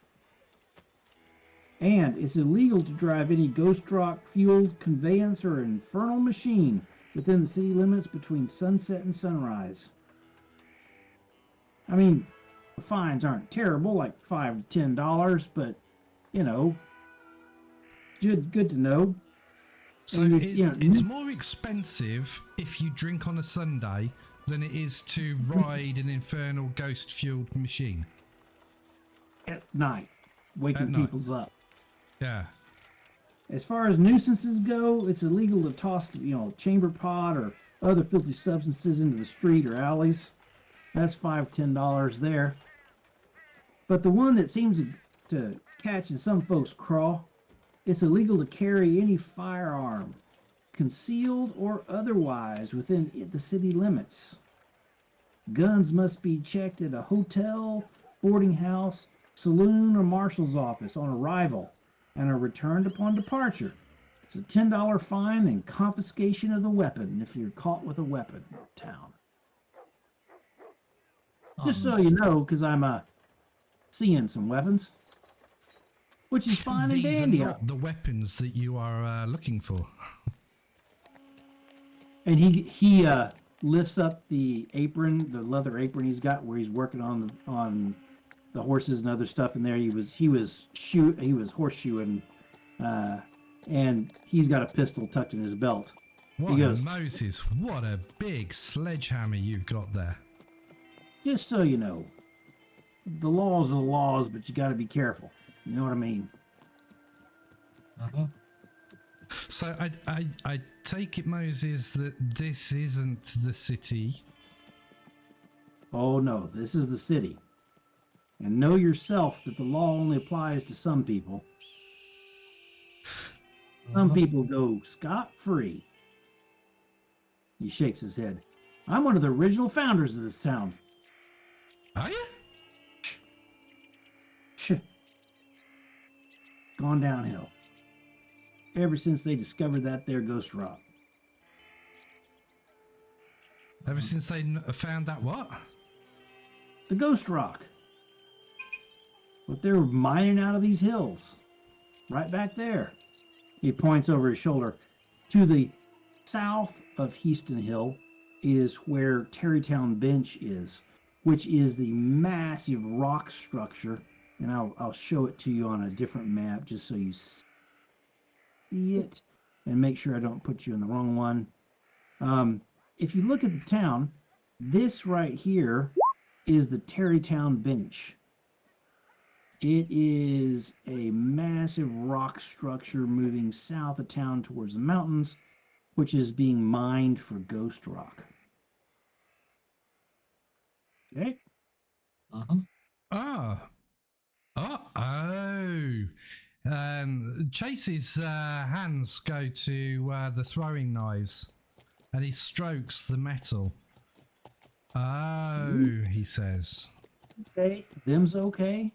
Speaker 1: And it's illegal to drive any ghost rock fueled conveyance or infernal machine within the city limits between sunset and sunrise. I mean, the fines aren't terrible, like $5 to $10, but you know, good to know.
Speaker 2: So
Speaker 1: And
Speaker 2: it's more expensive if you drink on a Sunday than it is to ride an infernal ghost-fueled machine.
Speaker 1: At night, waking
Speaker 2: At night.
Speaker 1: people's up.
Speaker 2: Yeah.
Speaker 1: As far as nuisances go, it's illegal to toss, chamber pot or other filthy substances into the street or alleys. That's $5, $10 there. But the one that seems to catch in some folks' craw, it's illegal to carry any firearm, concealed or otherwise, within the city limits. Guns must be checked at a hotel, boarding house, saloon, or marshal's office on arrival and are returned upon departure. It's a $10 fine and confiscation of the weapon if you're caught with a weapon in town. Just so you know, because I'm seeing some weapons, which is fine and
Speaker 2: These
Speaker 1: dandy.
Speaker 2: are not the weapons that you are looking for.
Speaker 1: And he lifts up the apron, the leather apron he's got, where he's working on the horses and other stuff in there. He was horseshoeing, and he's got a pistol tucked in his belt.
Speaker 2: What
Speaker 1: He goes,
Speaker 2: Moses, what a big sledgehammer you've got there.
Speaker 1: just so you know, the laws are the laws, but you got to be careful. You know what I mean?
Speaker 4: Uh-huh.
Speaker 2: So I take it, Moses, that this isn't the city.
Speaker 1: Oh no, this is the city. And know yourself that the law only applies to some people. Some people go scot-free. He shakes his head. I'm one of the original founders of this town.
Speaker 2: Are you?
Speaker 1: Gone downhill. Ever since they discovered that there ghost rock.
Speaker 2: Ever since they found that what?
Speaker 1: The ghost rock. What they're mining out of these hills. Right back there. He points over his shoulder. To the south of Heaston Hill is where Tarrytown Bench is, which is the massive rock structure. And I'll show it to you on a different map just so you see it and make sure I don't put you in the wrong one. If you look at the town, this right here is the Tarrytown Bench. It is a massive rock structure moving south of town towards the mountains, which is being mined for ghost rock. Okay?
Speaker 4: Uh-huh.
Speaker 2: Chase's hands go to the throwing knives, and he strokes the metal. Oh, he says.
Speaker 1: Okay, them's okay.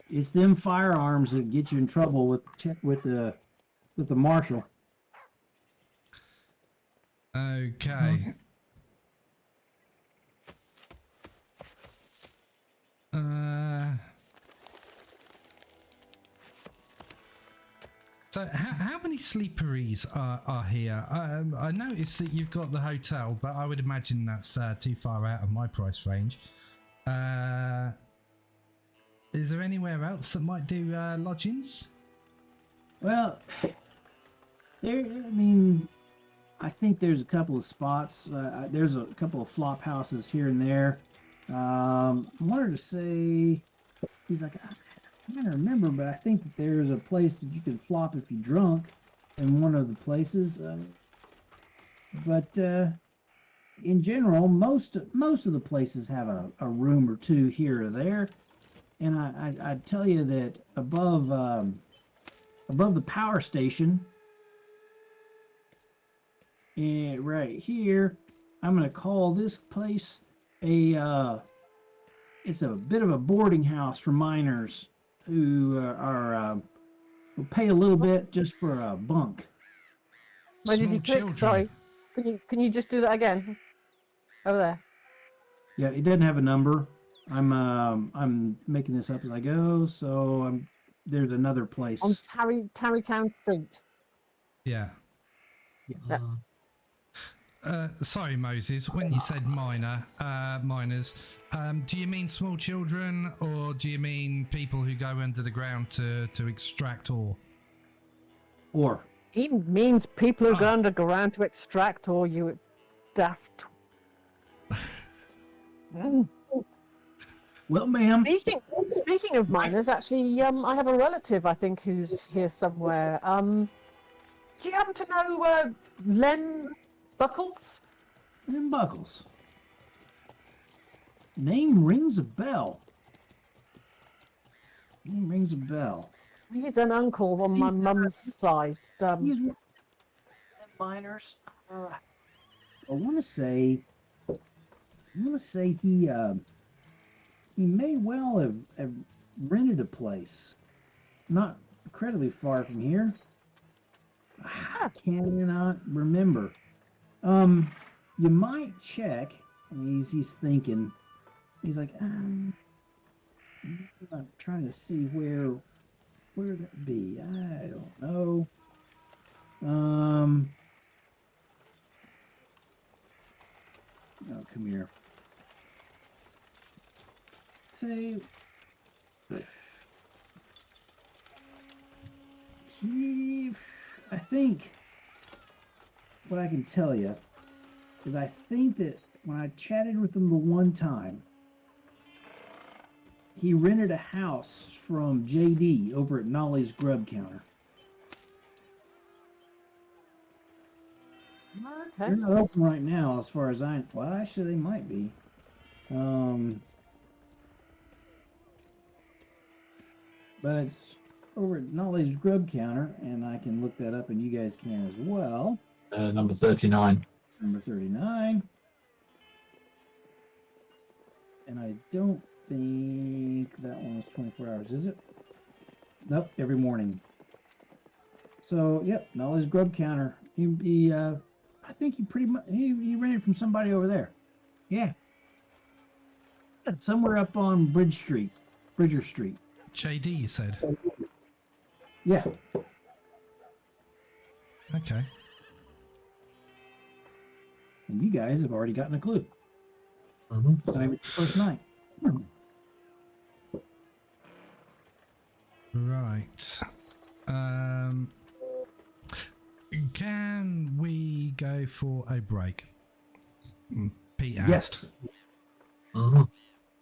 Speaker 1: It's them firearms that get you in trouble with the marshal.
Speaker 2: Okay. So how many sleeperies are here? I noticed that you've got the hotel, but I would imagine that's too far out of my price range. Is there anywhere else that might do lodgings?
Speaker 1: Well, I think there's a couple of spots. There's a couple of flop houses here and there. I wanted to say, he's like, I'm trying to remember, but I think that there's a place that you can flop if you're drunk in one of the places. But in general, most of the places have a room or two here or there. And I'd tell you that above above the power station. And right here, I'm going to call this place it's a bit of a boarding house for miners who will pay a little bit just for a bunk.
Speaker 3: Where did
Speaker 2: Small
Speaker 3: you click?
Speaker 2: children.
Speaker 3: Sorry. Can you just do that again? Over there.
Speaker 1: Yeah, it doesn't have a number. I'm making this up as I go, so there's another place.
Speaker 3: On Tarrytown Street.
Speaker 2: Yeah.
Speaker 3: Yeah.
Speaker 2: Sorry, Moses. When you said miners, do you mean small children, or do you mean people who go under the ground to extract ore?
Speaker 1: Or
Speaker 3: He means people who go
Speaker 2: Oh.
Speaker 3: underground to extract ore, you daft. Mm.
Speaker 1: well, ma'am,
Speaker 3: Speaking of miners, actually, I have a relative, I think, who's here somewhere. Do you happen to know Len Buckles?
Speaker 1: Len Buckles. Name rings a bell. Name rings a bell.
Speaker 3: He's an uncle on my mum's side.
Speaker 1: He's one of the miners. I want to say he may well have rented a place, not incredibly far from here. I cannot remember. You might check. And he's thinking. He's like, I'm trying to see where that be. I don't know. Oh, come here. Say, I think what I can tell you is I think that when I chatted with him the one time, he rented a house from JD over at Nolly's Grub Counter.
Speaker 3: Okay.
Speaker 1: They're not open right now, as far as I. Well, actually, they might be. But it's over at Nolly's Grub Counter, and I can look that up, and you guys can as well.
Speaker 4: Number 39.
Speaker 1: Number 39. And I don't think that one was 24 hours, is it? Nope, every morning. So, yep, Nolly's Grub Counter. I think he pretty much he rented from somebody over there. Yeah. Somewhere up on Bridger Street.
Speaker 2: JD, you said.
Speaker 1: Yeah.
Speaker 2: Okay.
Speaker 1: And you guys have already gotten a clue.
Speaker 4: Mm-hmm.
Speaker 1: It's not even the first night.
Speaker 2: Right. Can we go for a break? Pete asked.
Speaker 1: Yes.
Speaker 4: Mm-hmm.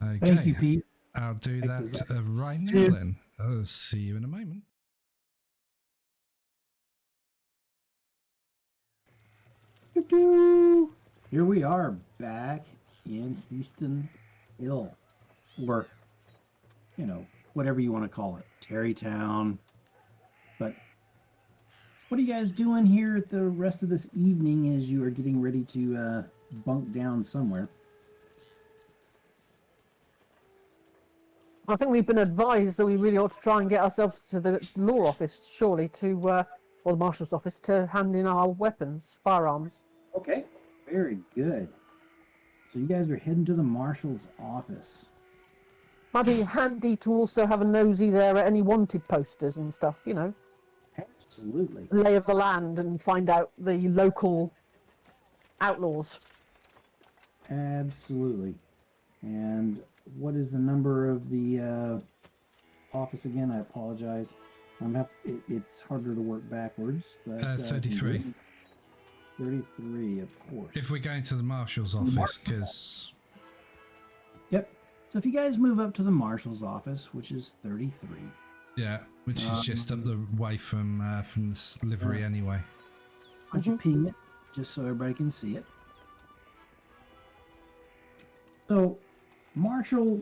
Speaker 2: Okay.
Speaker 1: Thank you, Pete.
Speaker 2: I'll do
Speaker 1: Thank
Speaker 2: that
Speaker 1: you.
Speaker 2: right now
Speaker 1: Cheers.
Speaker 2: then. I'll see you in a moment.
Speaker 1: Doo-doo. Here we are back in Heaston Hill, or, whatever you want to call it, Terrytown. But what are you guys doing here at the rest of this evening as you are getting ready to bunk down somewhere?
Speaker 3: I think we've been advised that we really ought to try and get ourselves to the law office, surely, or the marshal's office, to hand in our weapons, firearms.
Speaker 1: Okay, very good. So you guys are heading to the marshal's office.
Speaker 3: Might be handy to also have a nosy there at any wanted posters and stuff,
Speaker 1: Absolutely.
Speaker 3: lay of the land, and find out the local outlaws.
Speaker 1: Absolutely. And what is the number of the office again? I apologize. It's harder to work backwards. But
Speaker 2: 33.
Speaker 1: 33, of course.
Speaker 2: If we're going to the marshal's office, because...
Speaker 1: Yep. So if you guys move up to the marshal's office, which is 33.
Speaker 2: Yeah, which is just up the way from this livery anyway.
Speaker 1: Why don't you ping it, just so everybody can see it. So, Marshal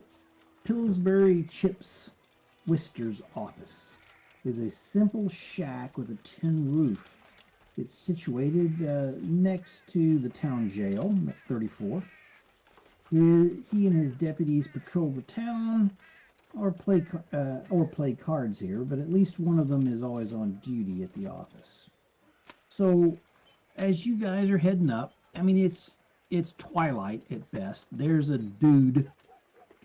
Speaker 1: Pillsbury Chips Wister's office is a simple shack with a tin roof. It's situated next to the town jail, 34. He and his deputies patrol the town or play cards here, but at least one of them is always on duty at the office. So, as you guys are heading up, I mean, it's twilight at best. There's a dude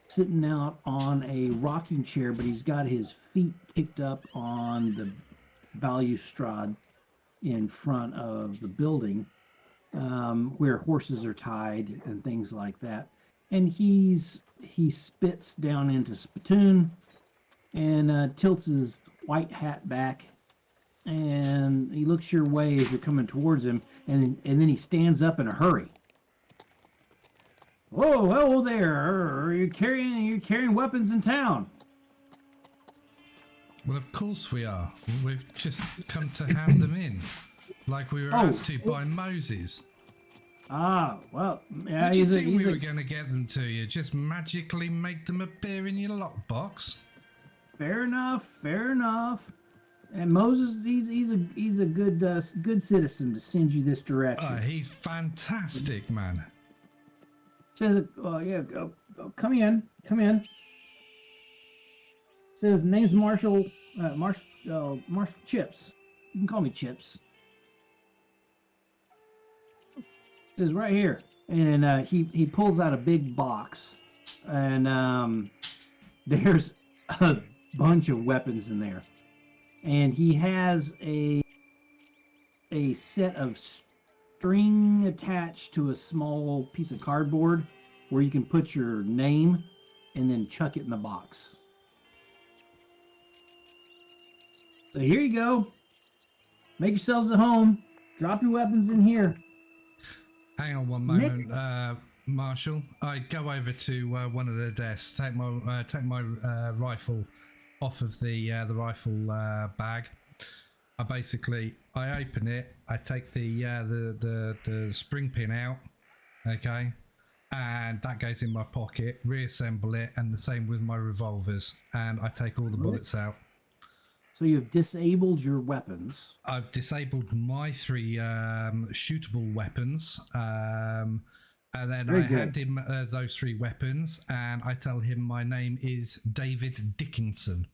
Speaker 1: sitting out on a rocking chair, but he's got his feet kicked up on the balustrade in front of the building, where horses are tied and things like that. And he spits down into spittoon and tilts his white hat back, and he looks your way as you're coming towards him, and then he stands up in a hurry. Oh, hello there! You're carrying weapons in town.
Speaker 2: Well, of course we are. We've just come to hand them in, like we were asked to by Moses.
Speaker 1: Ah, well,
Speaker 2: How do you think we were going to get them to you? Just magically make them appear in your lockbox?
Speaker 1: Fair enough. And Moses, he's a good citizen to send you this direction.
Speaker 2: Oh, he's fantastic, man.
Speaker 1: Says, come in. Says name's Marshal. Marshal Chips. You can call me Chips. Says right here, and he pulls out a big box, and there's a bunch of weapons in there, and he has a set of string attached to a small piece of cardboard where you can put your name and then chuck it in the box. So here you go. Make yourselves at home. Drop your weapons in here.
Speaker 2: Hang on one moment, Marshal. I go over to one of the desks, take my rifle off of the rifle bag. I open it. I take the spring pin out, okay, and that goes in my pocket. Reassemble it, and the same with my revolvers. And I take all the bullets out.
Speaker 1: So you've disabled your weapons.
Speaker 2: I've disabled my 3 shootable weapons, and then I hand him those 3 weapons, and I tell him my name is David Dickinson.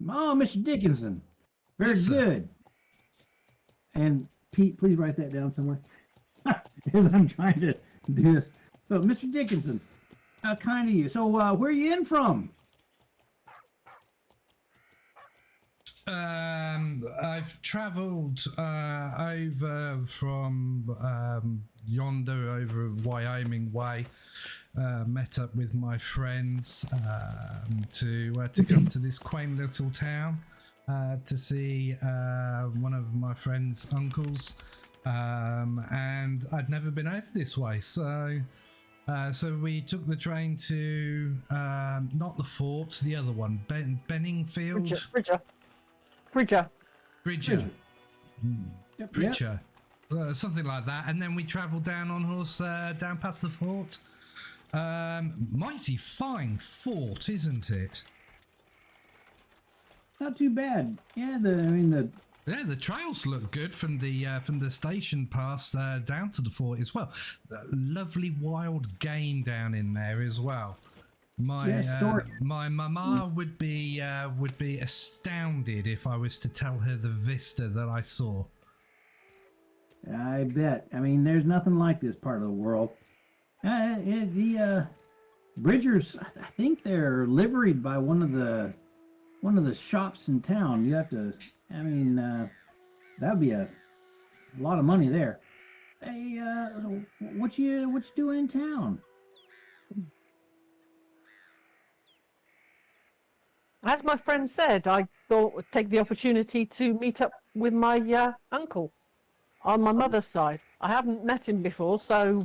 Speaker 1: Oh, Mr. Dickinson. Very
Speaker 2: Yes,
Speaker 1: good. And Pete, please write that down somewhere. As I'm trying to do this. So, Mr. Dickinson, kind of you. So, where are you in from?
Speaker 2: I've travelled over from yonder, over Wyoming way. Met up with my friends to come to this quaint little town to see one of my friend's uncles, and I'd never been over this way, so we took the train to not the fort, the other one, Benningfield.
Speaker 3: Bridger.
Speaker 2: Bridger. Something like that, and then we travelled down on horse down past the fort. Mighty fine fort, isn't it?
Speaker 1: Not too bad. Yeah, the
Speaker 2: trails look good from the station past down to the fort as well. Lovely wild game down in there as well. My mama would be astounded if I was to tell her the vista that I saw.
Speaker 1: I bet. I mean, there's nothing like this part of the world. The Bridgers, I think they're liveried by one of the shops in town. You have to. I mean, that'd be a lot of money there. Hey, what you doing in town?
Speaker 3: As my friend said, I thought I'd take the opportunity to meet up with my uncle on my mother's side. I haven't met him before, so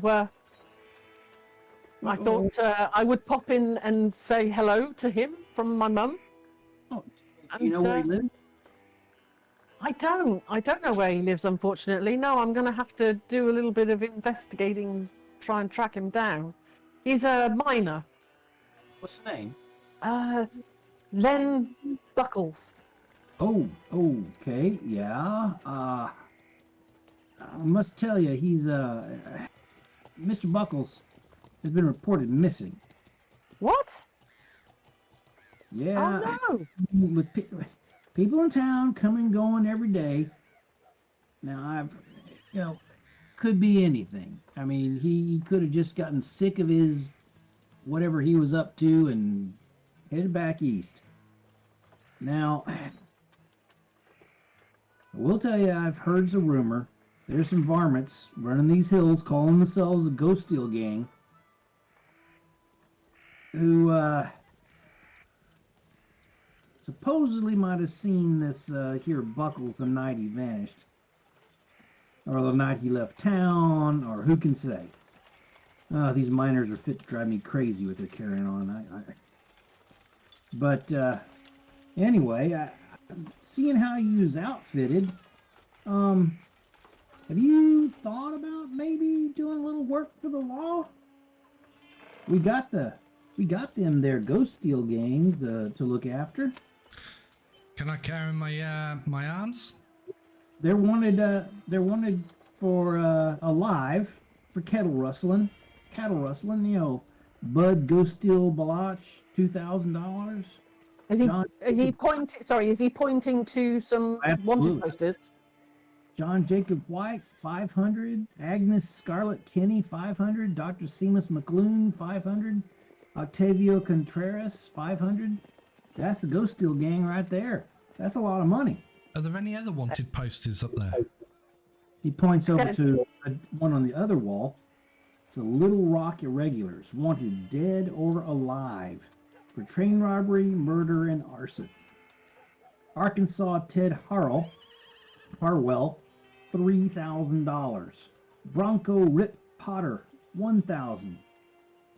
Speaker 3: I thought I would pop in and say hello to him from my mum.
Speaker 1: Oh, do you know where he lives?
Speaker 3: I don't know where he lives, unfortunately. No, I'm going to have to do a little bit of investigating, try and track him down. He's a miner.
Speaker 1: What's the name?
Speaker 3: Len Buckles.
Speaker 1: Oh, okay, yeah. I must tell you, he's Mr. Buckles has been reported missing.
Speaker 3: What?
Speaker 1: Yeah,
Speaker 3: Oh no!
Speaker 1: with people in town coming and going every day. Now you know, could be anything. I mean, he could have just gotten sick of his whatever he was up to and headed back east. Now, I will tell you, I've heard a rumor. There's some varmints running these hills, calling themselves a Ghost Steel Gang, who supposedly might have seen this here Buckles the night he vanished, or the night he left town, or who can say? These miners are fit to drive me crazy with their carrying on. But anyway, seeing how you was outfitted, have you thought about maybe doing a little work for the law? We got them there Ghost Steel gang to look after.
Speaker 2: Can I carry my arms?
Speaker 1: They're wanted for alive for cattle rustling. You know, Bud Ghost Steel Balach, $2,000.
Speaker 3: Is he pointing? Sorry, is he pointing to some
Speaker 1: Absolutely.
Speaker 3: wanted posters?
Speaker 1: John Jacob White, 500. Agnes Scarlett Kinney, 500. Dr. Seamus McLoone, 500. Octavio Contreras, 500. That's the Ghost Steel gang right there. That's a lot of money.
Speaker 2: Are there any other wanted posters up there?
Speaker 1: He points over to one on the other wall. It's a Little Rock Irregulars, wanted dead or alive for train robbery, murder, and arson. Arkansas Ted Harwell, $3,000. Bronco Rip Potter, $1,000.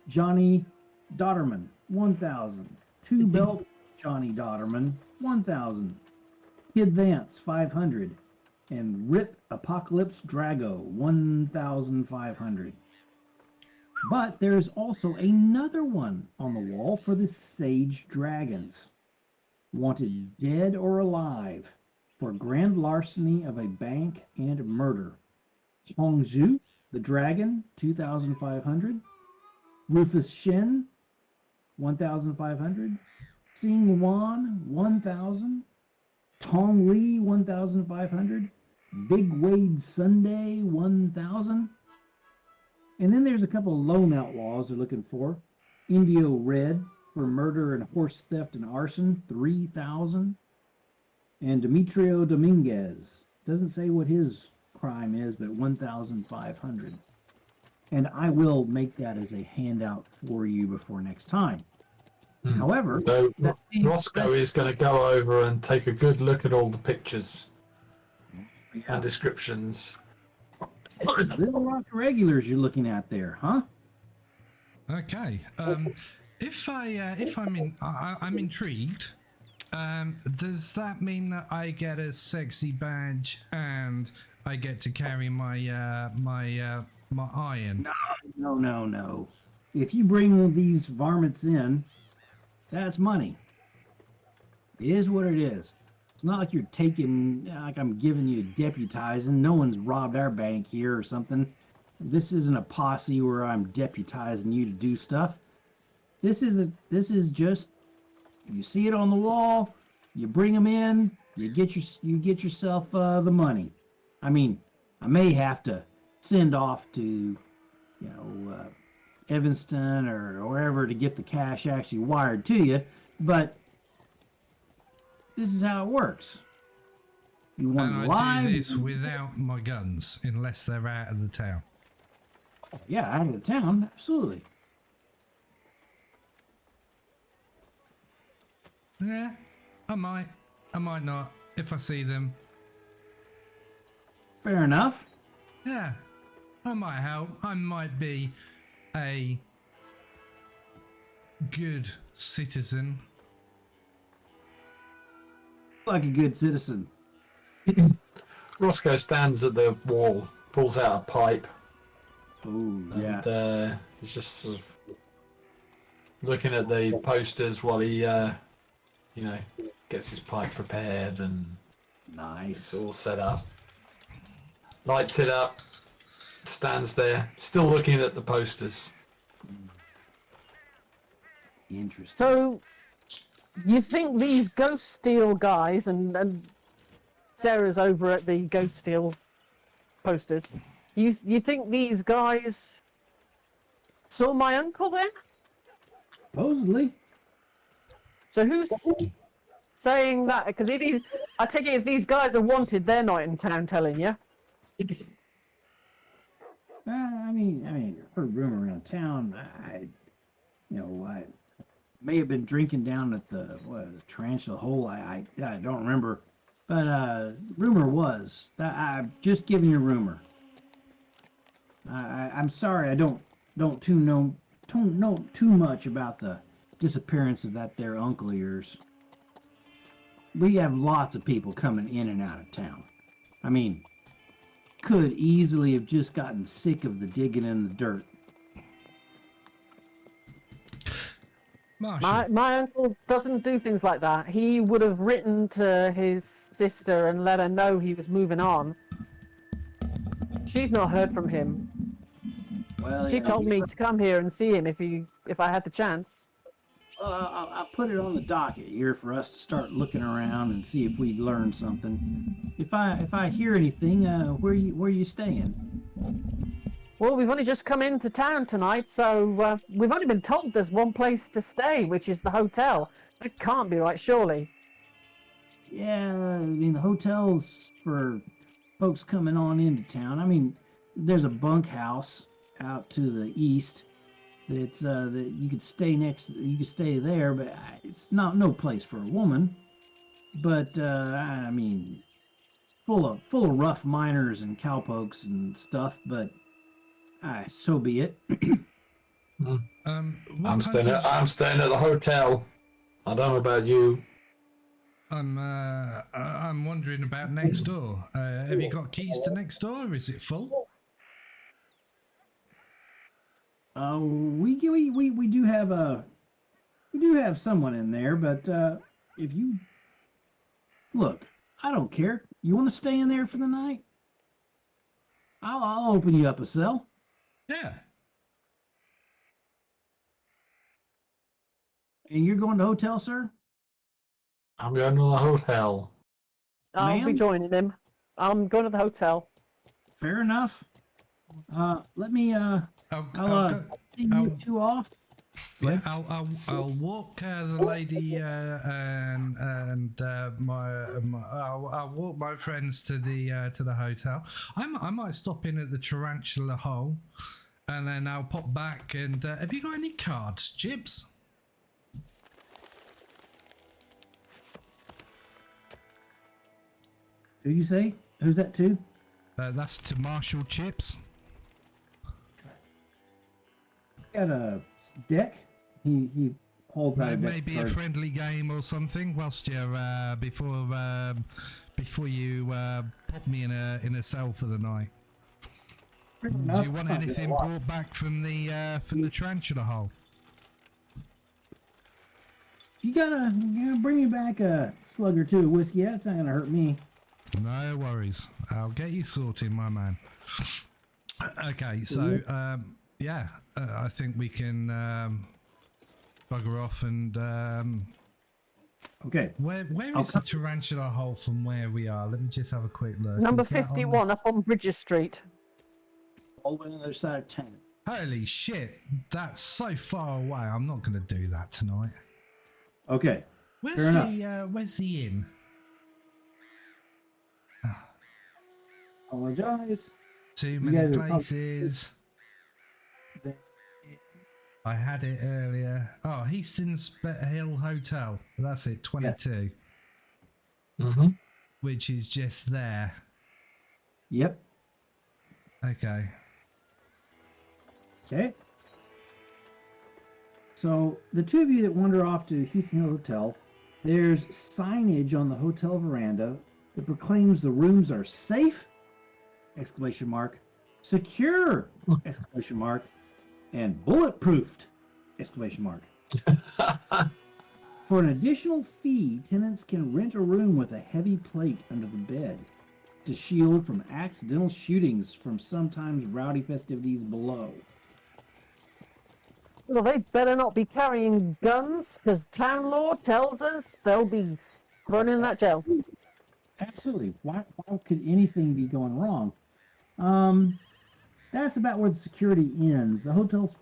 Speaker 1: Johnny Dotterman, $1,000. Two Belt Johnny Dotterman, $1,000. Kid Vance, $500. And Rip Apocalypse Drago, $1,500. But there's also another one on the wall for the Sage Dragons. Wanted dead or alive for grand larceny of a bank and murder. Hongzhu, the Dragon, 2,500. Rufus Shen, 1,500. Sing Wan, 1,000. Tong Li, 1,500. Big Wade Sunday, 1,000. And then there's a couple of lone outlaws they're looking for. Indio Red for murder and horse theft and arson, 3,000. And Demetrio Dominguez, doesn't say what his crime is, but 1,500. And I will make that as a handout for you before next time. However,
Speaker 4: so Roscoe is going to go over and take a good look at all the pictures and descriptions.
Speaker 1: Little Rock Regulars you're looking at there, huh?
Speaker 2: Okay. If I'm intrigued. Does that mean that I get a sexy badge and I get to carry my my iron?
Speaker 1: No. If you bring these varmints in, that's money. It is what it is. It's not like you're taking, like I'm giving you deputizing. No one's robbed our bank here or something. This isn't a posse where I'm deputizing you to do stuff. This is just, you see it on the wall, you bring them in, you get yourself the money. I mean, I may have to send off to, Evanston or wherever to get the cash actually wired to you, but this is how it works. You want
Speaker 2: and
Speaker 1: live?
Speaker 2: I do this without my guns, unless they're out of the town.
Speaker 1: Yeah, out of the town, absolutely.
Speaker 2: Yeah, I might not if I see them.
Speaker 1: Fair enough.
Speaker 2: Yeah, I might help. I might be a good citizen.
Speaker 1: Like a good citizen.
Speaker 4: Roscoe stands at the wall, pulls out a pipe,
Speaker 1: Oh, yeah.
Speaker 4: and he's just sort of looking at the posters while he, gets his pipe prepared, and
Speaker 1: Nice.
Speaker 4: it's all set up. Lights it up, stands there, still looking at the posters.
Speaker 1: Interesting.
Speaker 3: So, you think these Ghost Steel guys and Sarah's over at the Ghost Steel posters? You think these guys saw my uncle there?
Speaker 1: Supposedly.
Speaker 3: So who's saying that? Because I take it if these guys are wanted, they're not in town telling you.
Speaker 1: I mean, I heard rumor around town. I may have been drinking down at the Tarantula Hole. I don't remember, but rumor was that I'm just giving you a rumor. I'm sorry, I don't know too much about the disappearance of that there uncle of yours. We have lots of people coming in and out of town. I mean, could easily have just gotten sick of the digging in the dirt.
Speaker 2: Marshal.
Speaker 3: My uncle doesn't do things like that. He would have written to his sister and let her know he was moving on. She's not heard from him.
Speaker 1: Well,
Speaker 3: She told me to come here and see him if I had the chance.
Speaker 1: I'll put it on the docket here for us to start looking around and see if we learn something. If I hear anything, where you staying?
Speaker 3: Well, we've only just come into town tonight, so we've only been told there's one place to stay, which is the hotel. That can't be right, surely.
Speaker 1: Yeah, I mean the hotels for folks coming on into town. I mean, there's a bunkhouse out to the east. That's that you could stay You could stay there, but it's no place for a woman. But I mean, full of rough miners and cowpokes and stuff. But so be it.
Speaker 4: I'm staying at the hotel. I don't know about you.
Speaker 2: I'm wondering about next door. Have you got keys to next door, or is it full?
Speaker 1: We do have someone in there, but if you look, I don't care. You want to stay in there for the night? I'll open you up a cell.
Speaker 2: Yeah.
Speaker 1: And you're going to hotel, sir?
Speaker 4: I'm going to the hotel.
Speaker 3: I'll be
Speaker 1: Ma'am?
Speaker 3: joining him. I'm going to the hotel.
Speaker 1: Fair enough. Let me
Speaker 2: I'll
Speaker 1: see you two off.
Speaker 2: Yeah, I'll walk the lady and I'll walk my friends to the hotel. I might stop in at the Tarantula Hole, and then I'll pop back. And have you got any cards, Jibs?
Speaker 1: Who'd you say? Who's that to?
Speaker 2: That's to Marshal Chips.
Speaker 1: Got a deck. He holds out a deck.
Speaker 2: Maybe a friendly game or something whilst you're before you pop me in a cell for the night. Do you want anything brought back from the Tarantula Hole?
Speaker 1: You gotta bring me back a slug or two of whiskey. That's not gonna hurt me.
Speaker 2: No worries. I'll get you sorted, my man. Okay, so I think we can bugger off and
Speaker 1: Okay.
Speaker 2: Where is the Tarantula Hole from where we are? Let me just have a quick look.
Speaker 3: Number
Speaker 2: Is that
Speaker 3: 51 up on Bridges Street.
Speaker 1: All the way on the other side of town.
Speaker 2: Holy shit, that's so far away. I'm not going to do that tonight.
Speaker 1: Okay.
Speaker 2: Where's the inn?
Speaker 1: Apologize.
Speaker 2: Too
Speaker 1: You
Speaker 2: many
Speaker 1: guys are
Speaker 2: places. I had it earlier. Oh, Heaston Hill Hotel. That's it, 22.
Speaker 4: Mm-hmm.
Speaker 2: Which is just there.
Speaker 1: Yep.
Speaker 2: Okay.
Speaker 1: Okay. So the two of you that wander off to Heaston Hill Hotel, there's signage on the hotel veranda that proclaims the rooms are safe! Exclamation mark. Secure! Exclamation mark. And bulletproofed! Exclamation mark. For an additional fee, tenants can rent a room with a heavy plate under the bed to shield from accidental shootings from sometimes rowdy festivities below.
Speaker 3: Well, they better not be carrying guns, because town law tells us they'll be thrown in that jail.
Speaker 1: Absolutely. Why could anything be going wrong? That's about where the security ends. The hotel's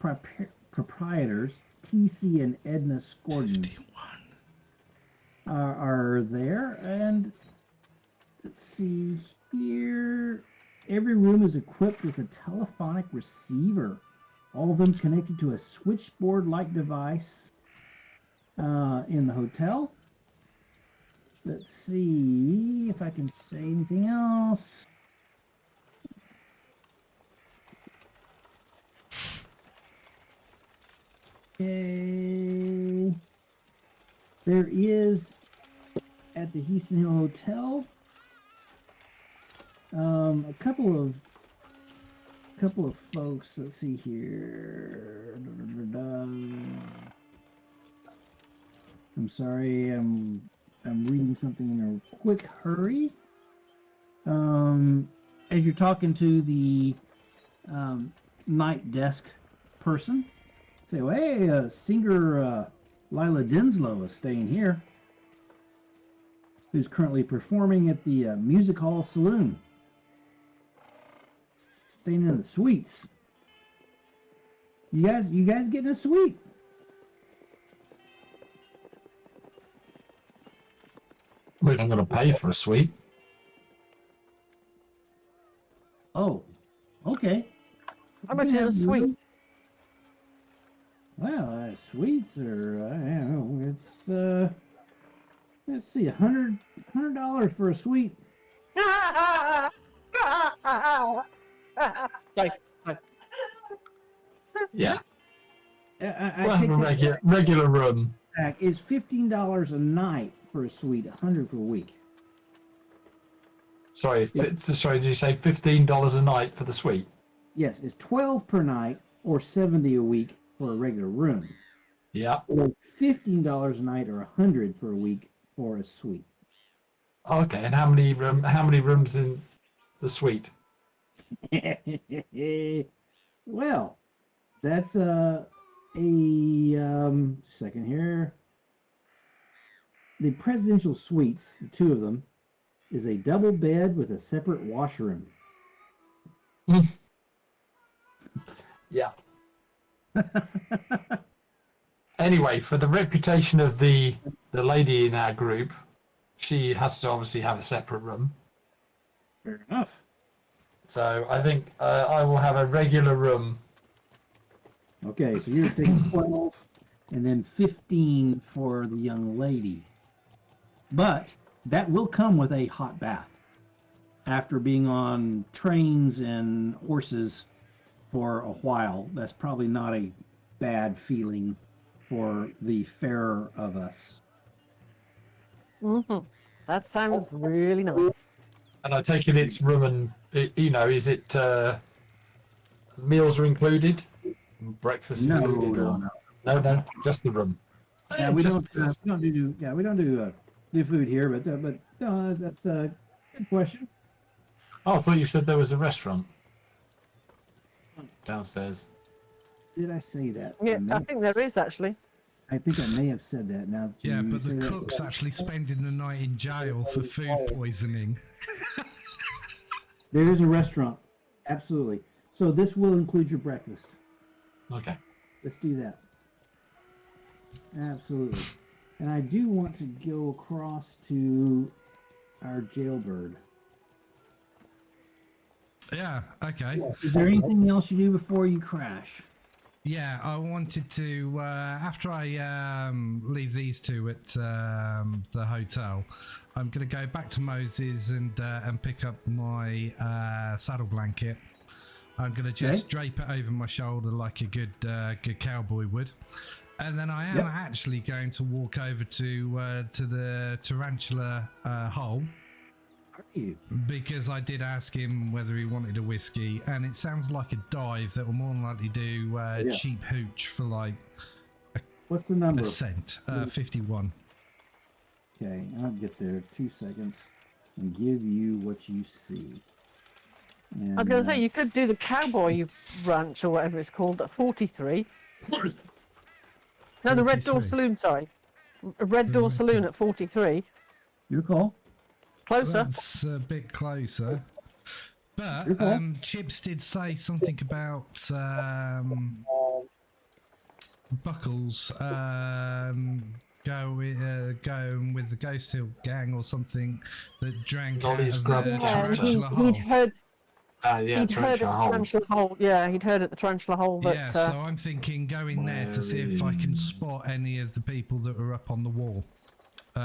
Speaker 1: proprietors, TC and Edna Scordon, are there. And let's see here. Every room is equipped with a telephonic receiver, all of them connected to a switchboard-like device in the hotel. Let's see if I can say anything else. Okay. There is at the Heaston Hill Hotel a couple of folks. Let's see here. I'm sorry. I'm reading something in a quick hurry. As you're talking to the night desk person, say, well, hey, singer Lila Denslow is staying here, who's currently performing at the Music Hall Saloon. Staying in the suites. You guys getting a suite?
Speaker 4: We're not going to pay for a suite.
Speaker 1: Oh, okay.
Speaker 3: How much is a suite?
Speaker 1: Well, suites are, I don't know, it's, let's see, $100 for a suite.
Speaker 4: Yeah.
Speaker 1: I
Speaker 4: We'll have a regular room.
Speaker 1: Is $15 a night for a suite, $100 for a week.
Speaker 4: Sorry, sorry, did you say $15 a night for the suite?
Speaker 1: Yes, it's $12 per night or $70 a week for a regular room.
Speaker 4: Yeah.
Speaker 1: Or $15 a night or $100 for a week for a suite.
Speaker 4: Okay, and how many rooms in the suite?
Speaker 1: Well, that's second here. The presidential suites, the two of them, is a double bed with a separate washroom.
Speaker 4: Yeah. Anyway, for the reputation of the lady in our group, she has to obviously have a separate room.
Speaker 1: Fair enough.
Speaker 4: So I think I will have a regular room.
Speaker 1: Okay, so you're taking 12 and then 15 for the young lady. But that will come with a hot bath after being on trains and horses for a while. That's probably not a bad feeling for the fairer of us.
Speaker 3: Mm-hmm. That sounds really nice.
Speaker 4: And I take it it's room and, is it meals are included? Breakfast included? No, just the room.
Speaker 1: Yeah, we don't do food here, but no, that's a good question.
Speaker 4: Oh, I thought you said there was a restaurant downstairs.
Speaker 1: Did I say that?
Speaker 3: Yeah, I think there is actually.
Speaker 1: I think I may have said that now. That
Speaker 2: Yeah,
Speaker 1: you
Speaker 2: but
Speaker 1: say
Speaker 2: the
Speaker 1: that.
Speaker 2: cook's actually spending the night in jail for food poisoning.
Speaker 1: There is a restaurant, absolutely. So this will include your breakfast.
Speaker 4: Okay.
Speaker 1: Let's do that. Absolutely. And I do want to go across to our jailbird.
Speaker 2: Yeah, okay.
Speaker 1: Is there anything else you do before you crash?
Speaker 2: Yeah, I wanted to, after I leave these two at the hotel, I'm going to go back to Moses and pick up my saddle blanket. I'm going to just drape it over my shoulder like a good cowboy would. And then I am actually going to walk over to the tarantula hole.
Speaker 1: Are you?
Speaker 2: Because I did ask him whether he wanted a whiskey, and it sounds like a dive that will more than likely do cheap hooch for like
Speaker 1: What's the number?
Speaker 2: Ascent, 51.
Speaker 1: Okay, I'll get there. 2 seconds and give you what you see. And,
Speaker 3: I was going to say, you could do the cowboy ranch or whatever it's called at 43. No, the Red Door
Speaker 2: 43.
Speaker 3: Saloon, sorry. Red Door Saloon at 43.
Speaker 1: your call.
Speaker 3: Closer.
Speaker 2: That's a bit closer. But
Speaker 1: Your call.
Speaker 2: Chips did say something about Buckles going with the Ghost Hill gang or something that drank out
Speaker 4: Nolly's
Speaker 2: of
Speaker 4: grabbed
Speaker 2: the
Speaker 4: the
Speaker 2: tarantula hole.
Speaker 3: he'd heard
Speaker 4: Yeah,
Speaker 3: he'd heard at the tarantula hole. Yeah, he'd heard at the tarantula hole that.
Speaker 2: Yeah, so I'm thinking going there to see if I can spot any of the people that were up on the wall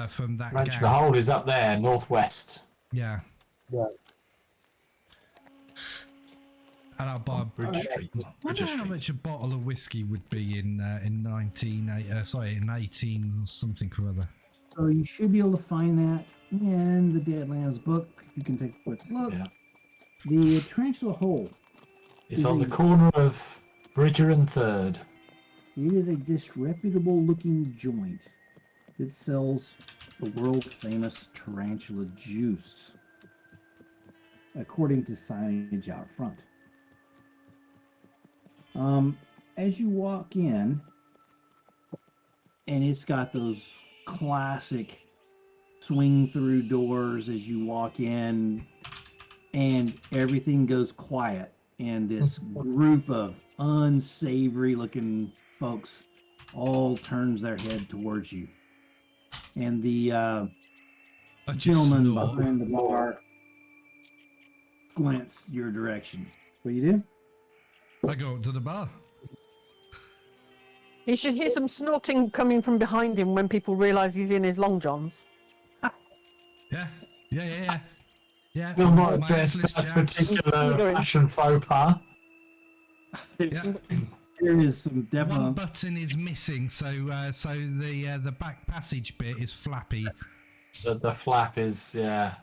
Speaker 2: from that
Speaker 4: Tarantula
Speaker 2: gang.
Speaker 4: hole is up there, northwest.
Speaker 2: Yeah.
Speaker 1: Yeah.
Speaker 2: And I'll buy.
Speaker 4: Bridge Street.
Speaker 2: I wonder how much a bottle of whiskey would be in 18 something or other.
Speaker 1: So you should be able to find that in the Deadlands book. You can take a quick look.
Speaker 4: Yeah.
Speaker 1: The Tarantula Hole.
Speaker 4: It's on the corner of Bridger and Third.
Speaker 1: It is a disreputable looking joint. It sells the world famous tarantula juice, according to signage out front. As you walk in, and it's got those classic swing through doors as you walk in, and everything goes quiet, and this group of unsavory looking folks all turns their head towards you. And the
Speaker 2: I just
Speaker 1: gentleman
Speaker 2: snore.
Speaker 1: behind the bar squints your direction. What do you do?
Speaker 2: I go up to the bar.
Speaker 3: You should hear some snorting coming from behind him when people realise he's in his long johns.
Speaker 2: Yeah. Yeah.
Speaker 4: Will not
Speaker 2: My
Speaker 4: address
Speaker 2: Atlas
Speaker 4: that
Speaker 3: Considering.
Speaker 2: chaps.
Speaker 4: particular fashion faux pas.
Speaker 2: Yeah.
Speaker 1: There is some
Speaker 2: One
Speaker 1: definite.
Speaker 2: button is missing, so the back passage bit is flappy.
Speaker 4: The flap is, yeah.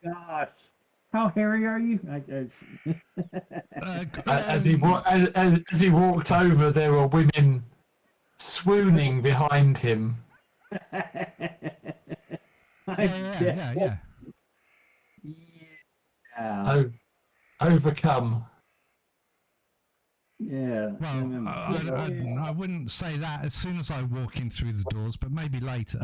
Speaker 1: Gosh, how hairy are you?
Speaker 4: As he walked over, there were women swooning behind him.
Speaker 2: Yeah.
Speaker 1: Yeah.
Speaker 4: Overcome.
Speaker 1: Yeah.
Speaker 2: Well, I wouldn't say that as soon as I walk in through the doors, but maybe later.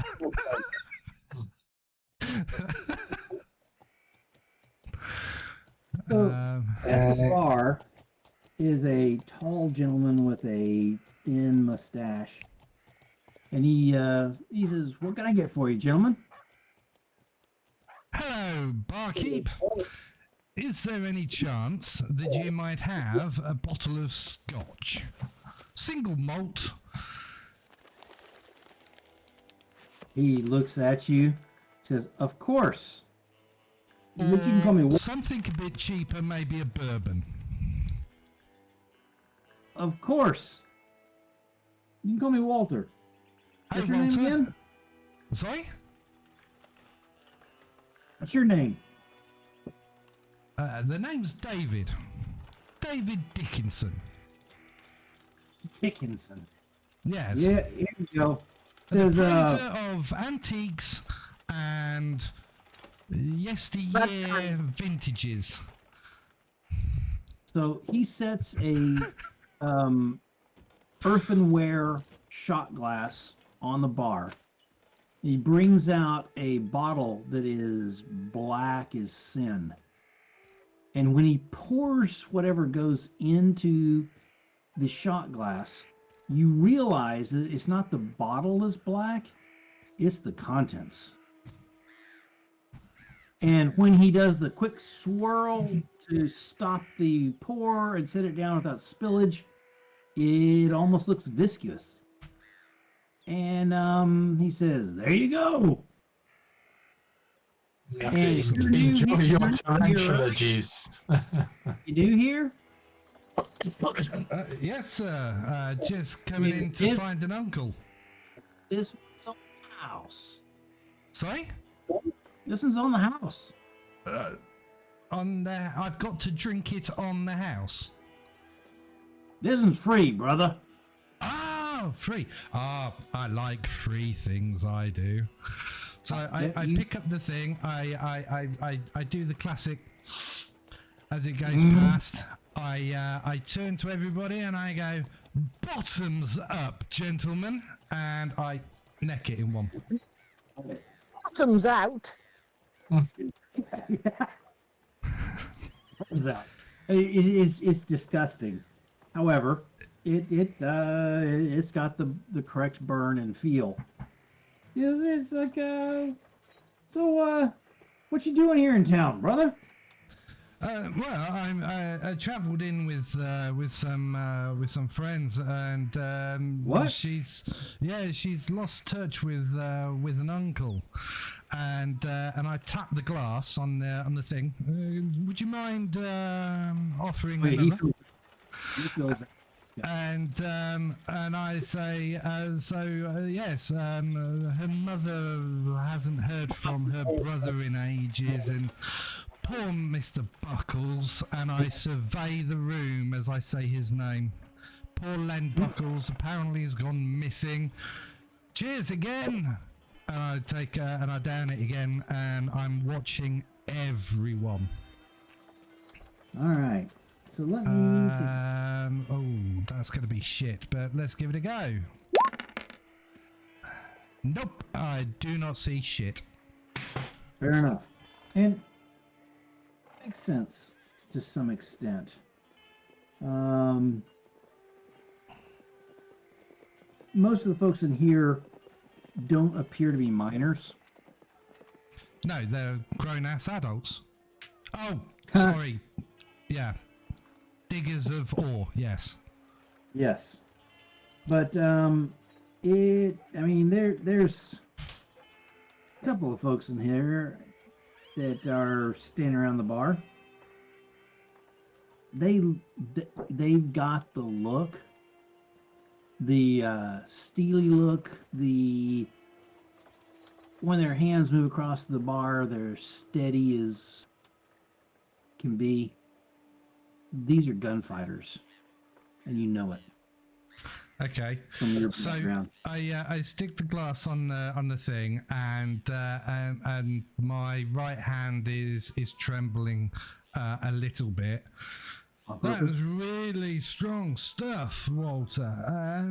Speaker 1: At the bar is a tall gentleman with a thin mustache, and he says, "What can I get for you, gentlemen?"
Speaker 2: Hello, barkeep. Is there any chance that you might have a bottle of scotch? Single malt.
Speaker 1: He looks at you, says, "Of course." But you can call me.
Speaker 2: Something a bit cheaper, maybe a bourbon.
Speaker 1: Of course. You can call me Walter.
Speaker 2: Hey,
Speaker 1: What's your name
Speaker 2: Walter.
Speaker 1: again?
Speaker 2: Sorry?
Speaker 1: What's your name?
Speaker 2: The name's David. David Dickinson.
Speaker 1: Dickinson.
Speaker 2: Yes.
Speaker 1: Yeah, here you go.
Speaker 2: An
Speaker 1: Says,
Speaker 2: appraiser of antiques and yesteryear vintages.
Speaker 1: so he sets a earthenware shot glass on the bar. He brings out a bottle that is black as sin. And when he pours whatever goes into the shot glass, you realize that it's not the bottle is black, it's the contents. And when he does the quick swirl to stop the pour and set it down without spillage, it almost looks viscous. And he says, "There you go."
Speaker 4: Enjoy your tarantula juice.
Speaker 1: You do here?
Speaker 2: Yes, sir. Just coming in to find an uncle.
Speaker 1: This one's on the house.
Speaker 2: Sorry?
Speaker 1: This one's on the house.
Speaker 2: I've got to drink it on the house.
Speaker 1: This one's free, brother.
Speaker 2: Ah, free. Ah, I like free things. I do. So I pick up the thing. I do the classic. As it goes past, I turn to everybody and I go, "Bottoms up, gentlemen," and I neck it in one.
Speaker 3: Bottoms out.
Speaker 1: It's disgusting. However, it's got the correct burn and feel. It's like so what you doing here in town, brother?
Speaker 2: Well, I travelled in with some friends, and
Speaker 1: What?
Speaker 2: she's lost touch with an uncle, and I tapped the glass on the thing. Would you mind offering
Speaker 1: Wait,
Speaker 2: another?
Speaker 1: he feels
Speaker 2: And I say, yes, her mother hasn't heard from her brother in ages, and poor Mr. Buckles, and I survey the room as I say his name. Poor Len Buckles apparently has gone missing. Cheers again! And I take and I down it again, and I'm watching everyone.
Speaker 1: all right. So let me.
Speaker 2: Oh, that's going to be shit, but let's give it a go. Nope, I do not see shit.
Speaker 1: Fair enough, and makes sense to some extent. Most of the folks in here don't appear to be minors.
Speaker 2: No, they're grown-ass adults. Oh,
Speaker 1: Huh.
Speaker 2: sorry. Yeah. Diggers of ore, yes.
Speaker 1: Yes, but there's a couple of folks in here that are standing around the bar. They've got the look, the steely look, when their hands move across the bar, they're steady as can be. These are gunfighters, and you know it
Speaker 2: Okay.
Speaker 1: from your
Speaker 2: So
Speaker 1: background.
Speaker 2: I stick the glass on the thing, and my right hand is trembling a little bit. That was really strong stuff, Walter.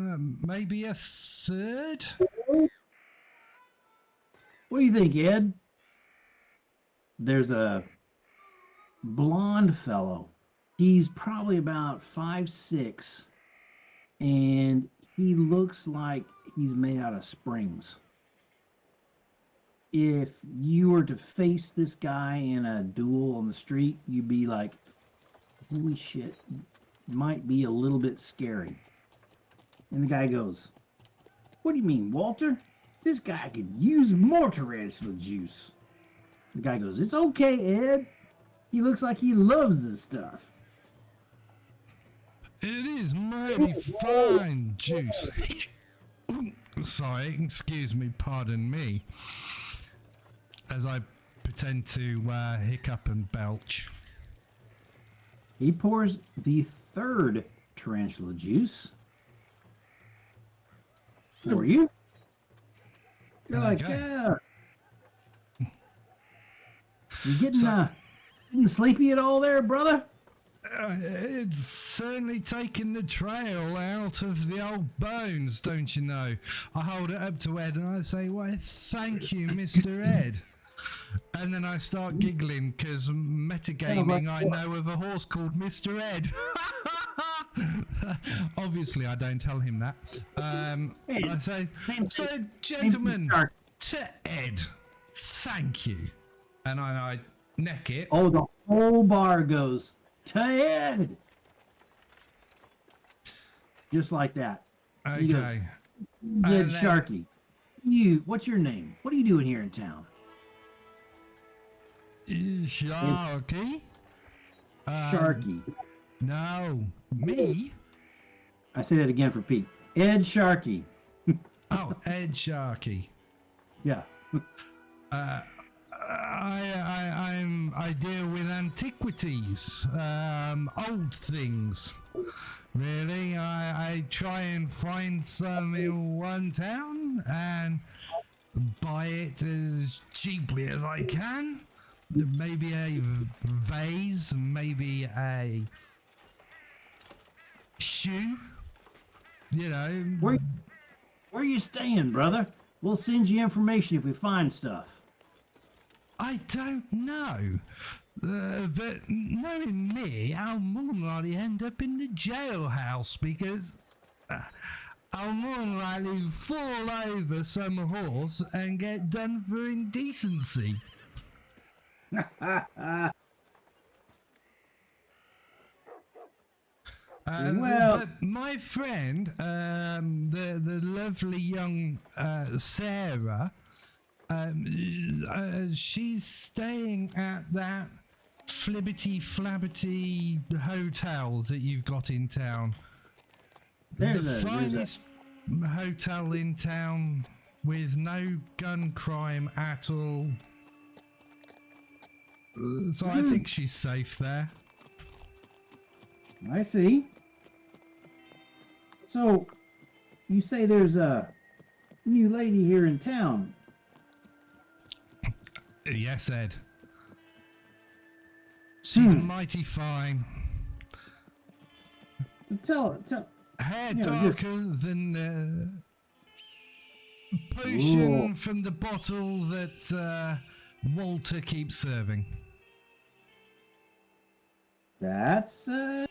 Speaker 2: Maybe a third?
Speaker 1: What do you think, Ed? There's a blonde fellow. He's probably about 5'6", and he looks like he's made out of springs. If you were to face this guy in a duel on the street, you'd be like, holy shit, might be a little bit scary. And the guy goes, what do you mean, Walter? This guy could use more tarantula juice. The guy goes, it's okay, Ed. He looks like he loves this stuff.
Speaker 2: It is mighty fine juice. Sorry, excuse me, pardon me. As I pretend to hiccup and belch.
Speaker 1: He pours the third tarantula juice for you. You're like,
Speaker 2: Okay.
Speaker 1: yeah. You getting sleepy at all there, brother?
Speaker 2: It's certainly taken the trail out of the old bones, don't you know? I hold it up to Ed and I say, why, thank you, Mr. Ed. And then I start giggling because metagaming, I know of a horse called Mr. Ed. Obviously, I don't tell him that. I say, so gentlemen, to Ed, thank you. And I neck it.
Speaker 1: Oh, the whole bar goes to Ed. Just like that. He goes,
Speaker 2: Okay.
Speaker 1: Ed
Speaker 2: And then-
Speaker 1: Sharkey. What's your name? What are you doing here in town?
Speaker 2: Sharky?
Speaker 1: Sharky.
Speaker 2: No. Me?
Speaker 1: I say that again for Pete. Ed Sharkey.
Speaker 2: Oh, Ed Sharky.
Speaker 1: Yeah.
Speaker 2: I deal with antiquities, old things, Really? I try and find some in one town and buy it as cheaply as I can. Maybe a vase, maybe a shoe. You know.
Speaker 1: Where are you staying, brother? We'll send you information if we find stuff.
Speaker 2: I don't know. But knowing me, I'll more than likely end up in the jailhouse because I'll more than likely fall over some horse and get done for indecency.
Speaker 1: Well-
Speaker 2: But my friend, the lovely young Sarah, she's staying at that flibbity flabbity hotel that you've got in town.
Speaker 1: There's
Speaker 2: The
Speaker 1: a
Speaker 2: finest hotel in town with no gun crime at all. So I think she's safe there.
Speaker 1: I see. So, you say there's a new lady here in town.
Speaker 2: Yes, Ed. She's mighty fine.
Speaker 1: Tell.
Speaker 2: Hair
Speaker 1: You know,
Speaker 2: darker than potion from the bottle that Walter keeps serving.
Speaker 1: That's an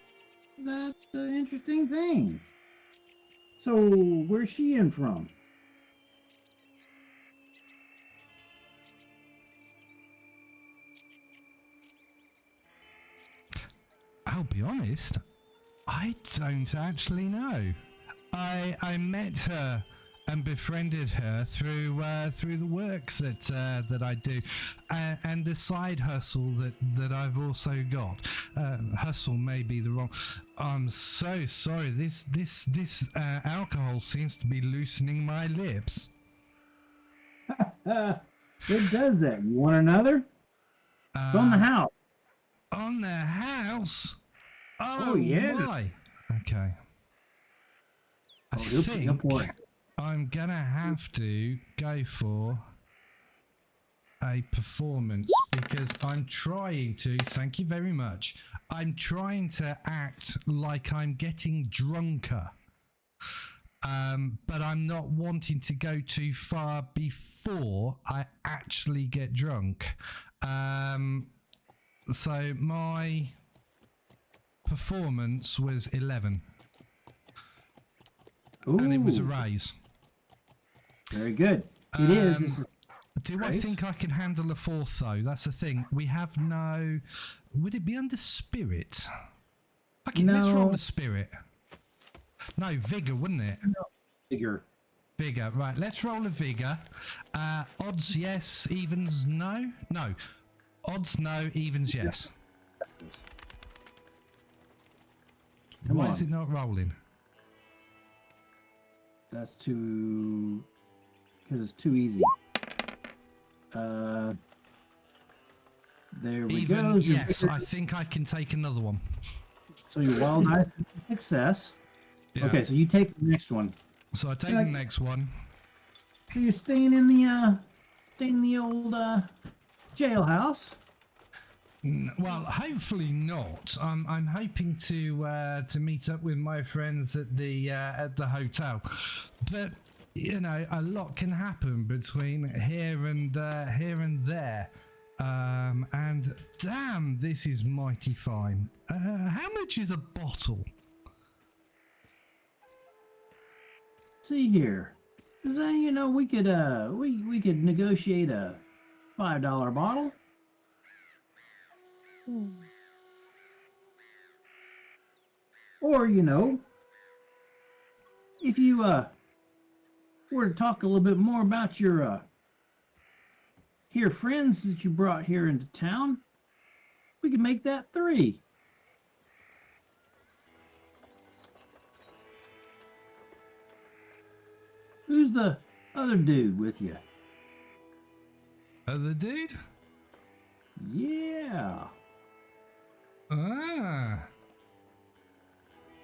Speaker 1: interesting thing. So, where's she in from?
Speaker 2: I'll be honest, I don't actually know. I met her and befriended her through the work that I do, and the side hustle that I've also got. Hustle may be the wrong. I'm so sorry. This alcohol seems to be loosening my lips.
Speaker 1: It does that. You want another? It's on the house.
Speaker 2: On the house?
Speaker 1: Oh, yeah.
Speaker 2: My. Okay. I think I'm gonna have to go for a performance because I'm trying to. Thank you very much. I'm trying to act like I'm getting drunker. But I'm not wanting to go too far before I actually get drunk. So my performance was 11.
Speaker 1: Ooh,
Speaker 2: And it was a raise.
Speaker 1: very good. It is. This is
Speaker 2: Do I
Speaker 1: raise?
Speaker 2: think I can handle a fourth though? That's the thing. We have no. Would it be under spirit? Okay, let's roll
Speaker 1: No.
Speaker 2: a spirit. No, vigor, wouldn't it?
Speaker 1: Figure.
Speaker 2: Vigor, right. Let's roll a vigor. Odds yes, evens no. No, odds no, evens yes.
Speaker 1: Come
Speaker 2: Why
Speaker 1: on.
Speaker 2: is it not rolling?
Speaker 1: That's too. Because it's too easy. There we
Speaker 2: Even
Speaker 1: go.
Speaker 2: yes, I think I can take another one.
Speaker 1: So your wild dice is a success.
Speaker 2: Yeah.
Speaker 1: Okay, so you take the next one.
Speaker 2: So I take
Speaker 1: Like-
Speaker 2: the next one.
Speaker 1: So you're staying in the old jailhouse.
Speaker 2: Well, hopefully not. I'm hoping to meet up with my friends at the hotel, but you know a lot can happen between here and there. And damn, this is mighty fine. How much is a bottle?
Speaker 1: See here, 'cause, you know, we could we could negotiate a $5 bottle. Or, you know, if you were to talk a little bit more about your here friends that you brought here into town, we could make that 3. Who's the other dude with you?
Speaker 2: The dude?
Speaker 1: Yeah.
Speaker 2: Ah.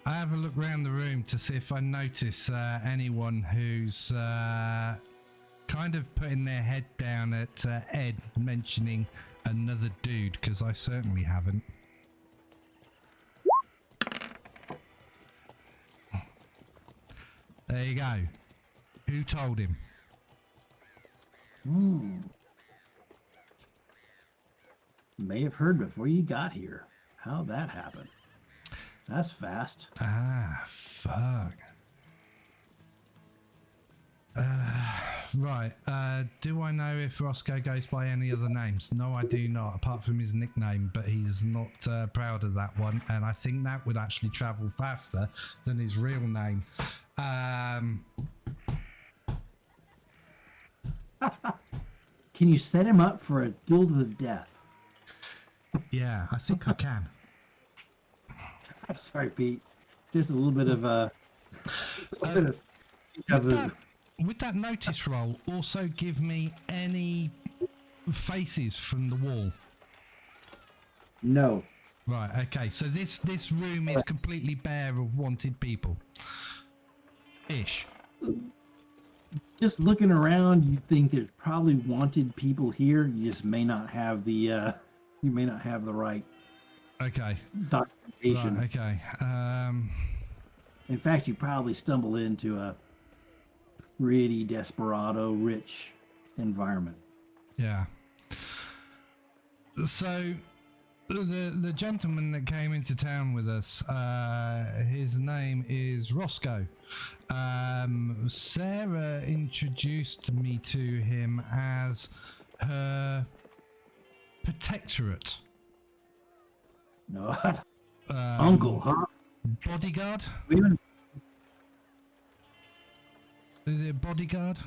Speaker 2: I have a look around the room to see if I notice anyone who's kind of putting their head down at Ed mentioning another dude, because I certainly haven't. There you go. Who told him?
Speaker 1: May have heard before you got here. How'd that happen? That's fast.
Speaker 2: Ah, fuck. Right. Do I know if Roscoe goes by any other names? No, I do not, apart from his nickname, but he's not proud of that one, and I think that would actually travel faster than his real name.
Speaker 1: Can you set him up for a duel to the death?
Speaker 2: Yeah, I think I can.
Speaker 1: I'm sorry, Pete. Just a little bit of
Speaker 2: Would that notice roll also give me any faces from the wall?
Speaker 1: No.
Speaker 2: Right, okay, so this room is completely bare of wanted people. Ish.
Speaker 1: Just looking around, you think there's probably wanted people here. You just may not have the right
Speaker 2: Okay.
Speaker 1: documentation.
Speaker 2: Right, okay.
Speaker 1: In fact, you probably stumble into a really desperado rich environment.
Speaker 2: Yeah. So the gentleman that came into town with us, his name is Roscoe. Sarah introduced me to him as her protectorate.
Speaker 1: No. Uncle, huh?
Speaker 2: Bodyguard?
Speaker 1: Even
Speaker 2: Is it bodyguard?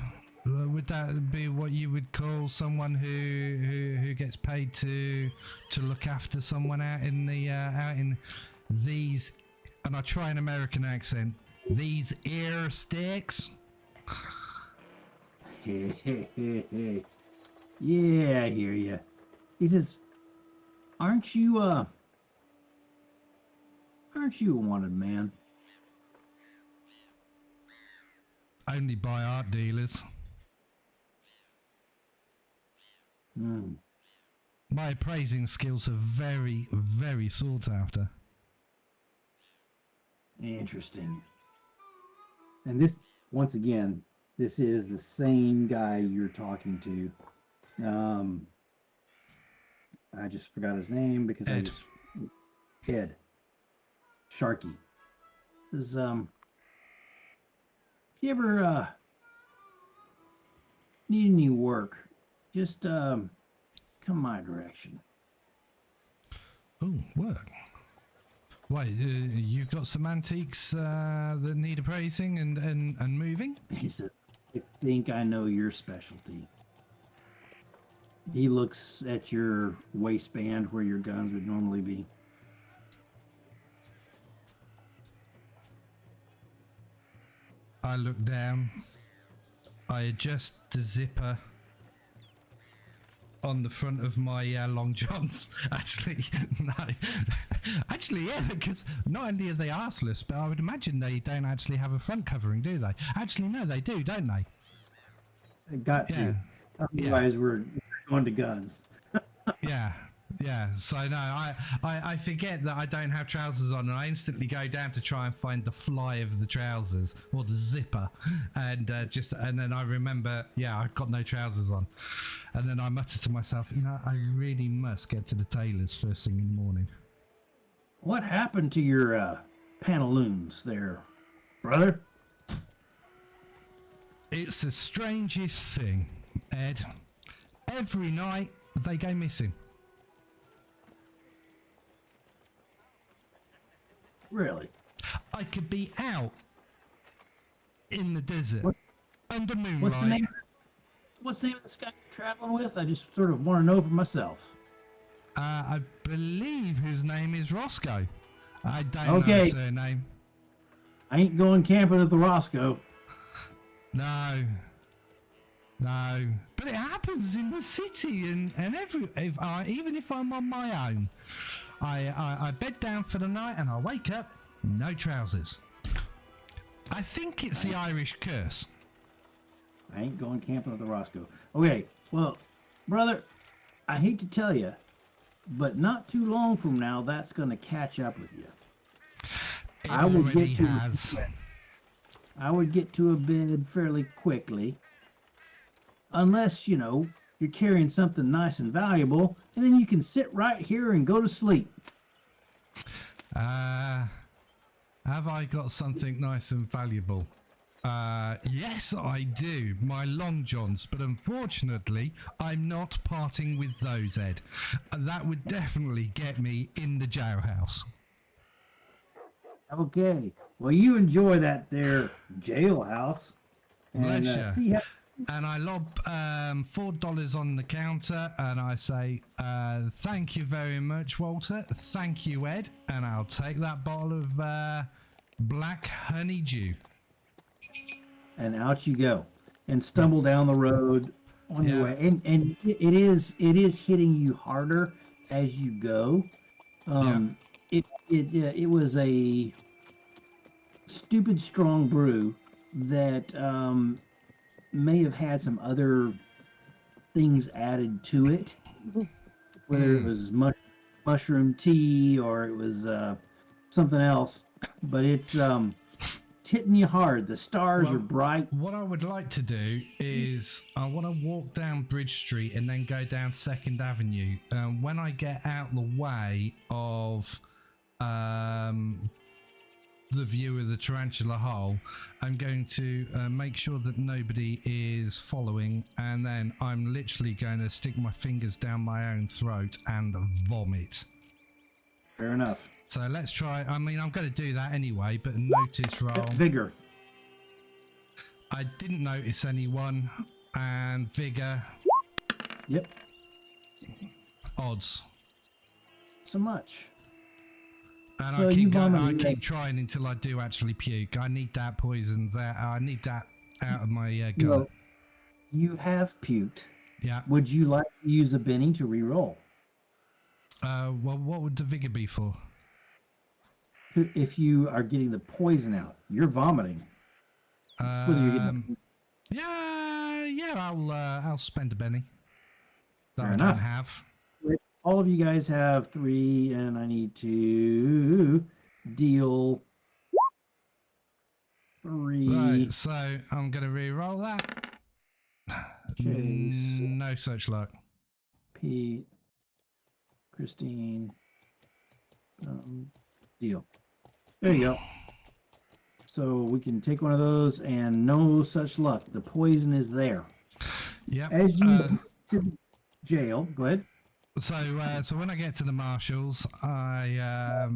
Speaker 2: Would that be what you would call someone who gets paid to look after someone out in these? And I try an American accent. These ear sticks.
Speaker 1: Yeah, I hear you. He says, aren't you a wanted man?
Speaker 2: Only by art dealers. My appraising skills are very, very sought after.
Speaker 1: Interesting. And this, once again, this is the same guy you're talking to. I just forgot his name because
Speaker 2: Ed.
Speaker 1: Ed. Sharky. Is if you ever need any work, just come my direction.
Speaker 2: Oh, work. Wait, you've got some antiques that need appraising and moving?
Speaker 1: He said, I think I know your specialty. He looks at your waistband where your guns would normally be.
Speaker 2: I look down. I adjust the zipper on the front of my long johns. Actually, no. Actually, yeah, because not only are they arseless, but I would imagine they don't actually have a front covering, do they? Actually, no, they do, don't they?
Speaker 1: I got
Speaker 2: Yeah.
Speaker 1: you. Otherwise, we're going to guns.
Speaker 2: Yeah. Yeah, so no, I forget that I don't have trousers on, and I instantly go down to try and find the fly of the trousers or the zipper, and then I remember, yeah, I've got no trousers on, and then I mutter to myself, I really must get to the tailor's first thing in the morning.
Speaker 1: What happened to your pantaloons there, brother?
Speaker 2: It's the strangest thing, Ed. Every night they go missing.
Speaker 1: Really?
Speaker 2: I could be out in the desert
Speaker 1: What-
Speaker 2: under moonlight.
Speaker 1: What's the name? What's the name of this guy you're traveling with? I just sort of want to know for myself.
Speaker 2: I believe his name is Roscoe. I don't know
Speaker 1: Okay.
Speaker 2: his surname.
Speaker 1: I ain't going camping at the Roscoe.
Speaker 2: No. But it happens in the city, and even if I'm on my own, I bed down for the night and I wake up no trousers. I think it's the Irish curse.
Speaker 1: I ain't going camping with the Roscoe. Okay, well, brother, I hate to tell you, but not too long from now, that's going to catch up with you.
Speaker 2: It
Speaker 1: I would
Speaker 2: already
Speaker 1: get to
Speaker 2: has.
Speaker 1: I would get to a bed fairly quickly, unless, you know, you're carrying something nice and valuable, and then you can sit right here and go to sleep.
Speaker 2: Have I got something nice and valuable? Yes, I do. My long johns, but unfortunately, I'm not parting with those, Ed. That would definitely get me in the jailhouse.
Speaker 1: Okay, well, you enjoy that there jailhouse, and
Speaker 2: Bless ya.
Speaker 1: see how.
Speaker 2: And I lob $4 on the counter, and I say, "Thank you very much, Walter. Thank you, Ed." And I'll take that bottle of black honeydew.
Speaker 1: And out you go, and stumble down the road on your
Speaker 2: Yeah.
Speaker 1: way. And it is hitting you harder as you go. It was a stupid strong brew that may have had some other things added to it, whether it was mushroom tea or it was something else. But it's hitting you hard. The stars are bright.
Speaker 2: What I would like to do is I want to walk down Bridge Street and then go down 2nd Avenue. When I get out the way of the view of the Tarantula Hole, I'm going to make sure that nobody is following, and then I'm literally going to stick my fingers down my own throat and vomit.
Speaker 1: Fair enough.
Speaker 2: So let's try. I mean, I'm going to do that anyway, but notice roll.
Speaker 1: Vigor.
Speaker 2: I didn't notice anyone, and vigor.
Speaker 1: Yep.
Speaker 2: Odds.
Speaker 1: So much.
Speaker 2: And
Speaker 1: So
Speaker 2: I
Speaker 1: you
Speaker 2: keep going. I
Speaker 1: vomited.
Speaker 2: keep trying until I do actually puke. I need that poisons out. I need that out of my gut.
Speaker 1: Well, you have puked.
Speaker 2: Yeah.
Speaker 1: Would you like to use a Benny to re-roll?
Speaker 2: Well, what would the vigor be for?
Speaker 1: If you are getting the poison out, you're vomiting. It's whether you're getting
Speaker 2: I'll spend a penny that
Speaker 1: Fair
Speaker 2: I
Speaker 1: enough.
Speaker 2: don't have.
Speaker 1: all of you guys have 3, and I need to deal 3.
Speaker 2: Right, so I'm going to re-roll that.
Speaker 1: Chase.
Speaker 2: No such luck.
Speaker 1: Pete, Christine, deal. There you go. So we can take one of those, and no such luck. The poison is there.
Speaker 2: Yep.
Speaker 1: As you to the jail, go ahead.
Speaker 2: So when I get to the Marshals, I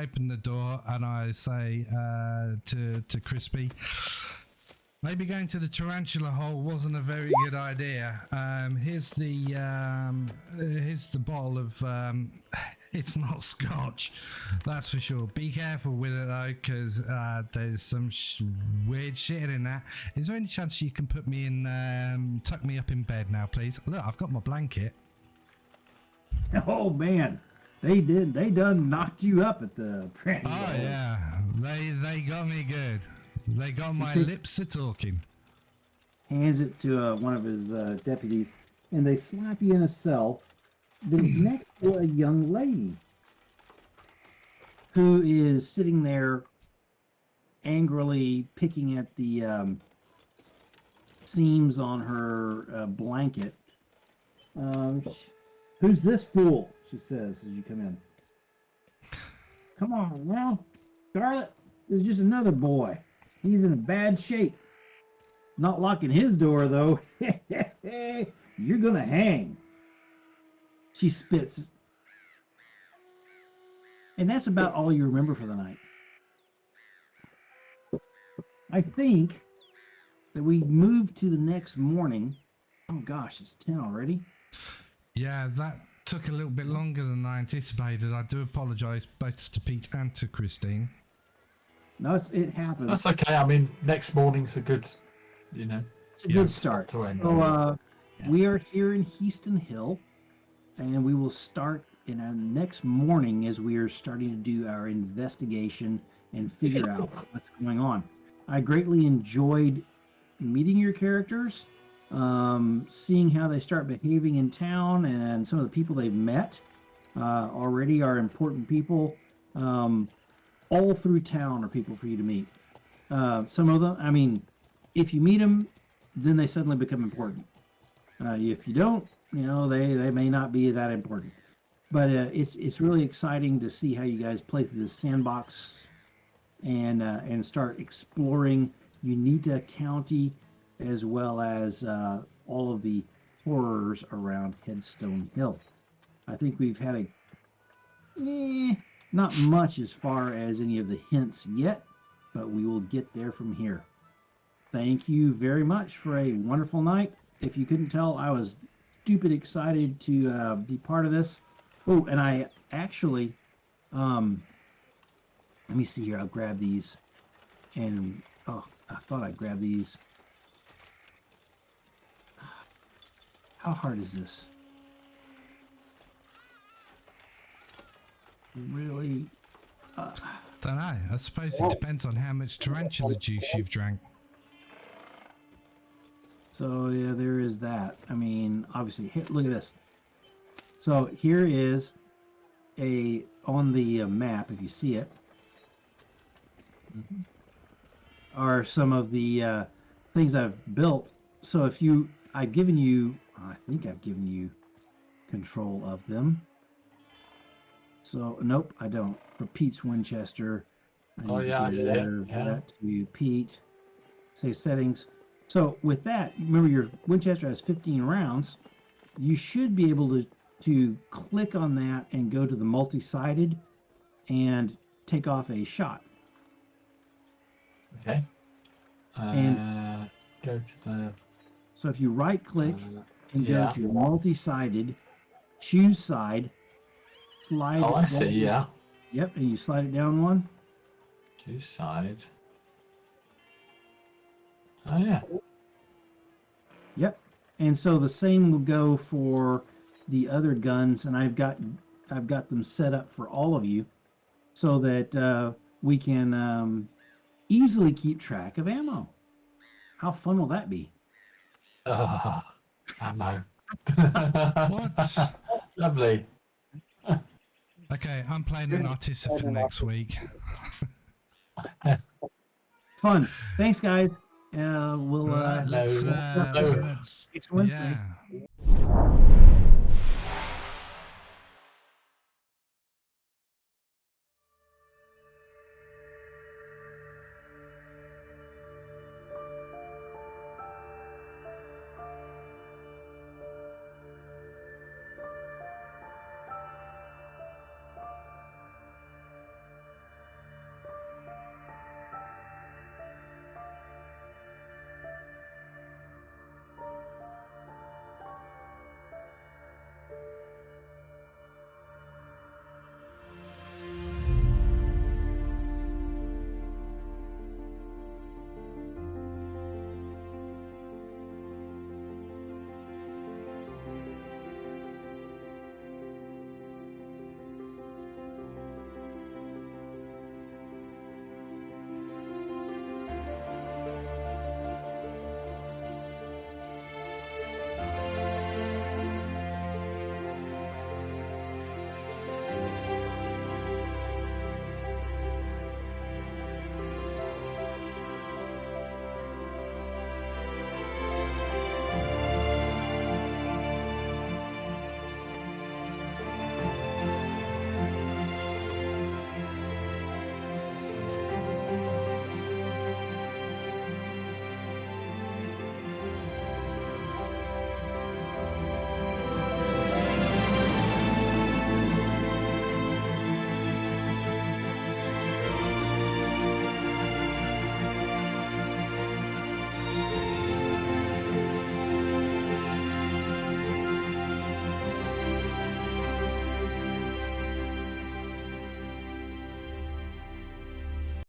Speaker 2: open the door and I say to Crispy, maybe going to the tarantula hole wasn't a very good idea. Here's the bottle of. It's not scotch, that's for sure. Be careful with it though, because there's some weird shit in that. Is there any chance you can put me in, tuck me up in bed now, please? Look, I've got my blanket.
Speaker 1: Oh man, they done knocked you up at the train.
Speaker 2: Oh yeah, they got me good. They got my lips a talking.
Speaker 1: Hands it to one of his deputies, and they slap you in a cell that is next to a young lady who is sitting there angrily picking at the seams on her blanket. Who's this fool? She says as you come in. Come on now, Scarlet. This is just another boy. He's in bad shape. Not locking his door though. You're gonna hang. She spits. And that's about all you remember for the night. I think that we moved to the next morning. Oh gosh, it's 10 already.
Speaker 2: Yeah, that took a little bit longer than I anticipated. I do apologise both to Pete and to Christine.
Speaker 1: No, it happens.
Speaker 4: That's okay. I mean, next morning's a good,
Speaker 1: It's a good start.
Speaker 4: to end.
Speaker 1: So we are here in Heaston Hill, and we will start in our next morning as we are starting to do our investigation and figure out what's going on. I greatly enjoyed meeting your characters, seeing how they start behaving in town, and some of the people they've met already are important people. All through town are people for you to meet. Some of them, I mean, if you meet them, then they suddenly become important. If you don't, they may not be that important. But it's really exciting to see how you guys play through this sandbox and start exploring Unita County, as well as all of the horrors around Heaston Hill. I think we've had not much as far as any of the hints yet, but we will get there from here. Thank you very much for a wonderful night. If you couldn't tell, I was stupid excited to be part of this. Oh, and I actually, let me see here. I'll grab these. And, I thought I grabbed these. How hard is this? Really?
Speaker 2: Don't know. I suppose it depends on how much tarantula juice you've drank.
Speaker 1: So, yeah, there is that. I mean, obviously, look at this. So, here is on the map, if you see it, are some of the things I've built. So, I think I've given you control of them. So, nope, I don't. For Pete's Winchester,
Speaker 4: I see it.
Speaker 1: that to Pete. Save settings. So with that, remember your Winchester has 15 rounds. You should be able to click on that and go to the multi-sided and take off a shot.
Speaker 4: Okay.
Speaker 1: And
Speaker 4: go to the.
Speaker 1: So if you right click and
Speaker 4: yeah.
Speaker 1: go to multi-sided, choose side, slide.
Speaker 4: Oh, I
Speaker 1: it
Speaker 4: see.
Speaker 1: down.
Speaker 4: Yeah.
Speaker 1: Yep, and you slide it down one.
Speaker 4: Two side. Oh yeah.
Speaker 1: Yep. And so the same will go for the other guns, and I've got them set up for all of you, so that we can easily keep track of ammo. How fun will that be?
Speaker 4: Ammo.
Speaker 2: What?
Speaker 4: Lovely.
Speaker 2: Okay, I'm playing an artist for next week.
Speaker 1: Fun. Thanks, guys. We'll
Speaker 2: let's
Speaker 1: next Wednesday.
Speaker 2: yeah.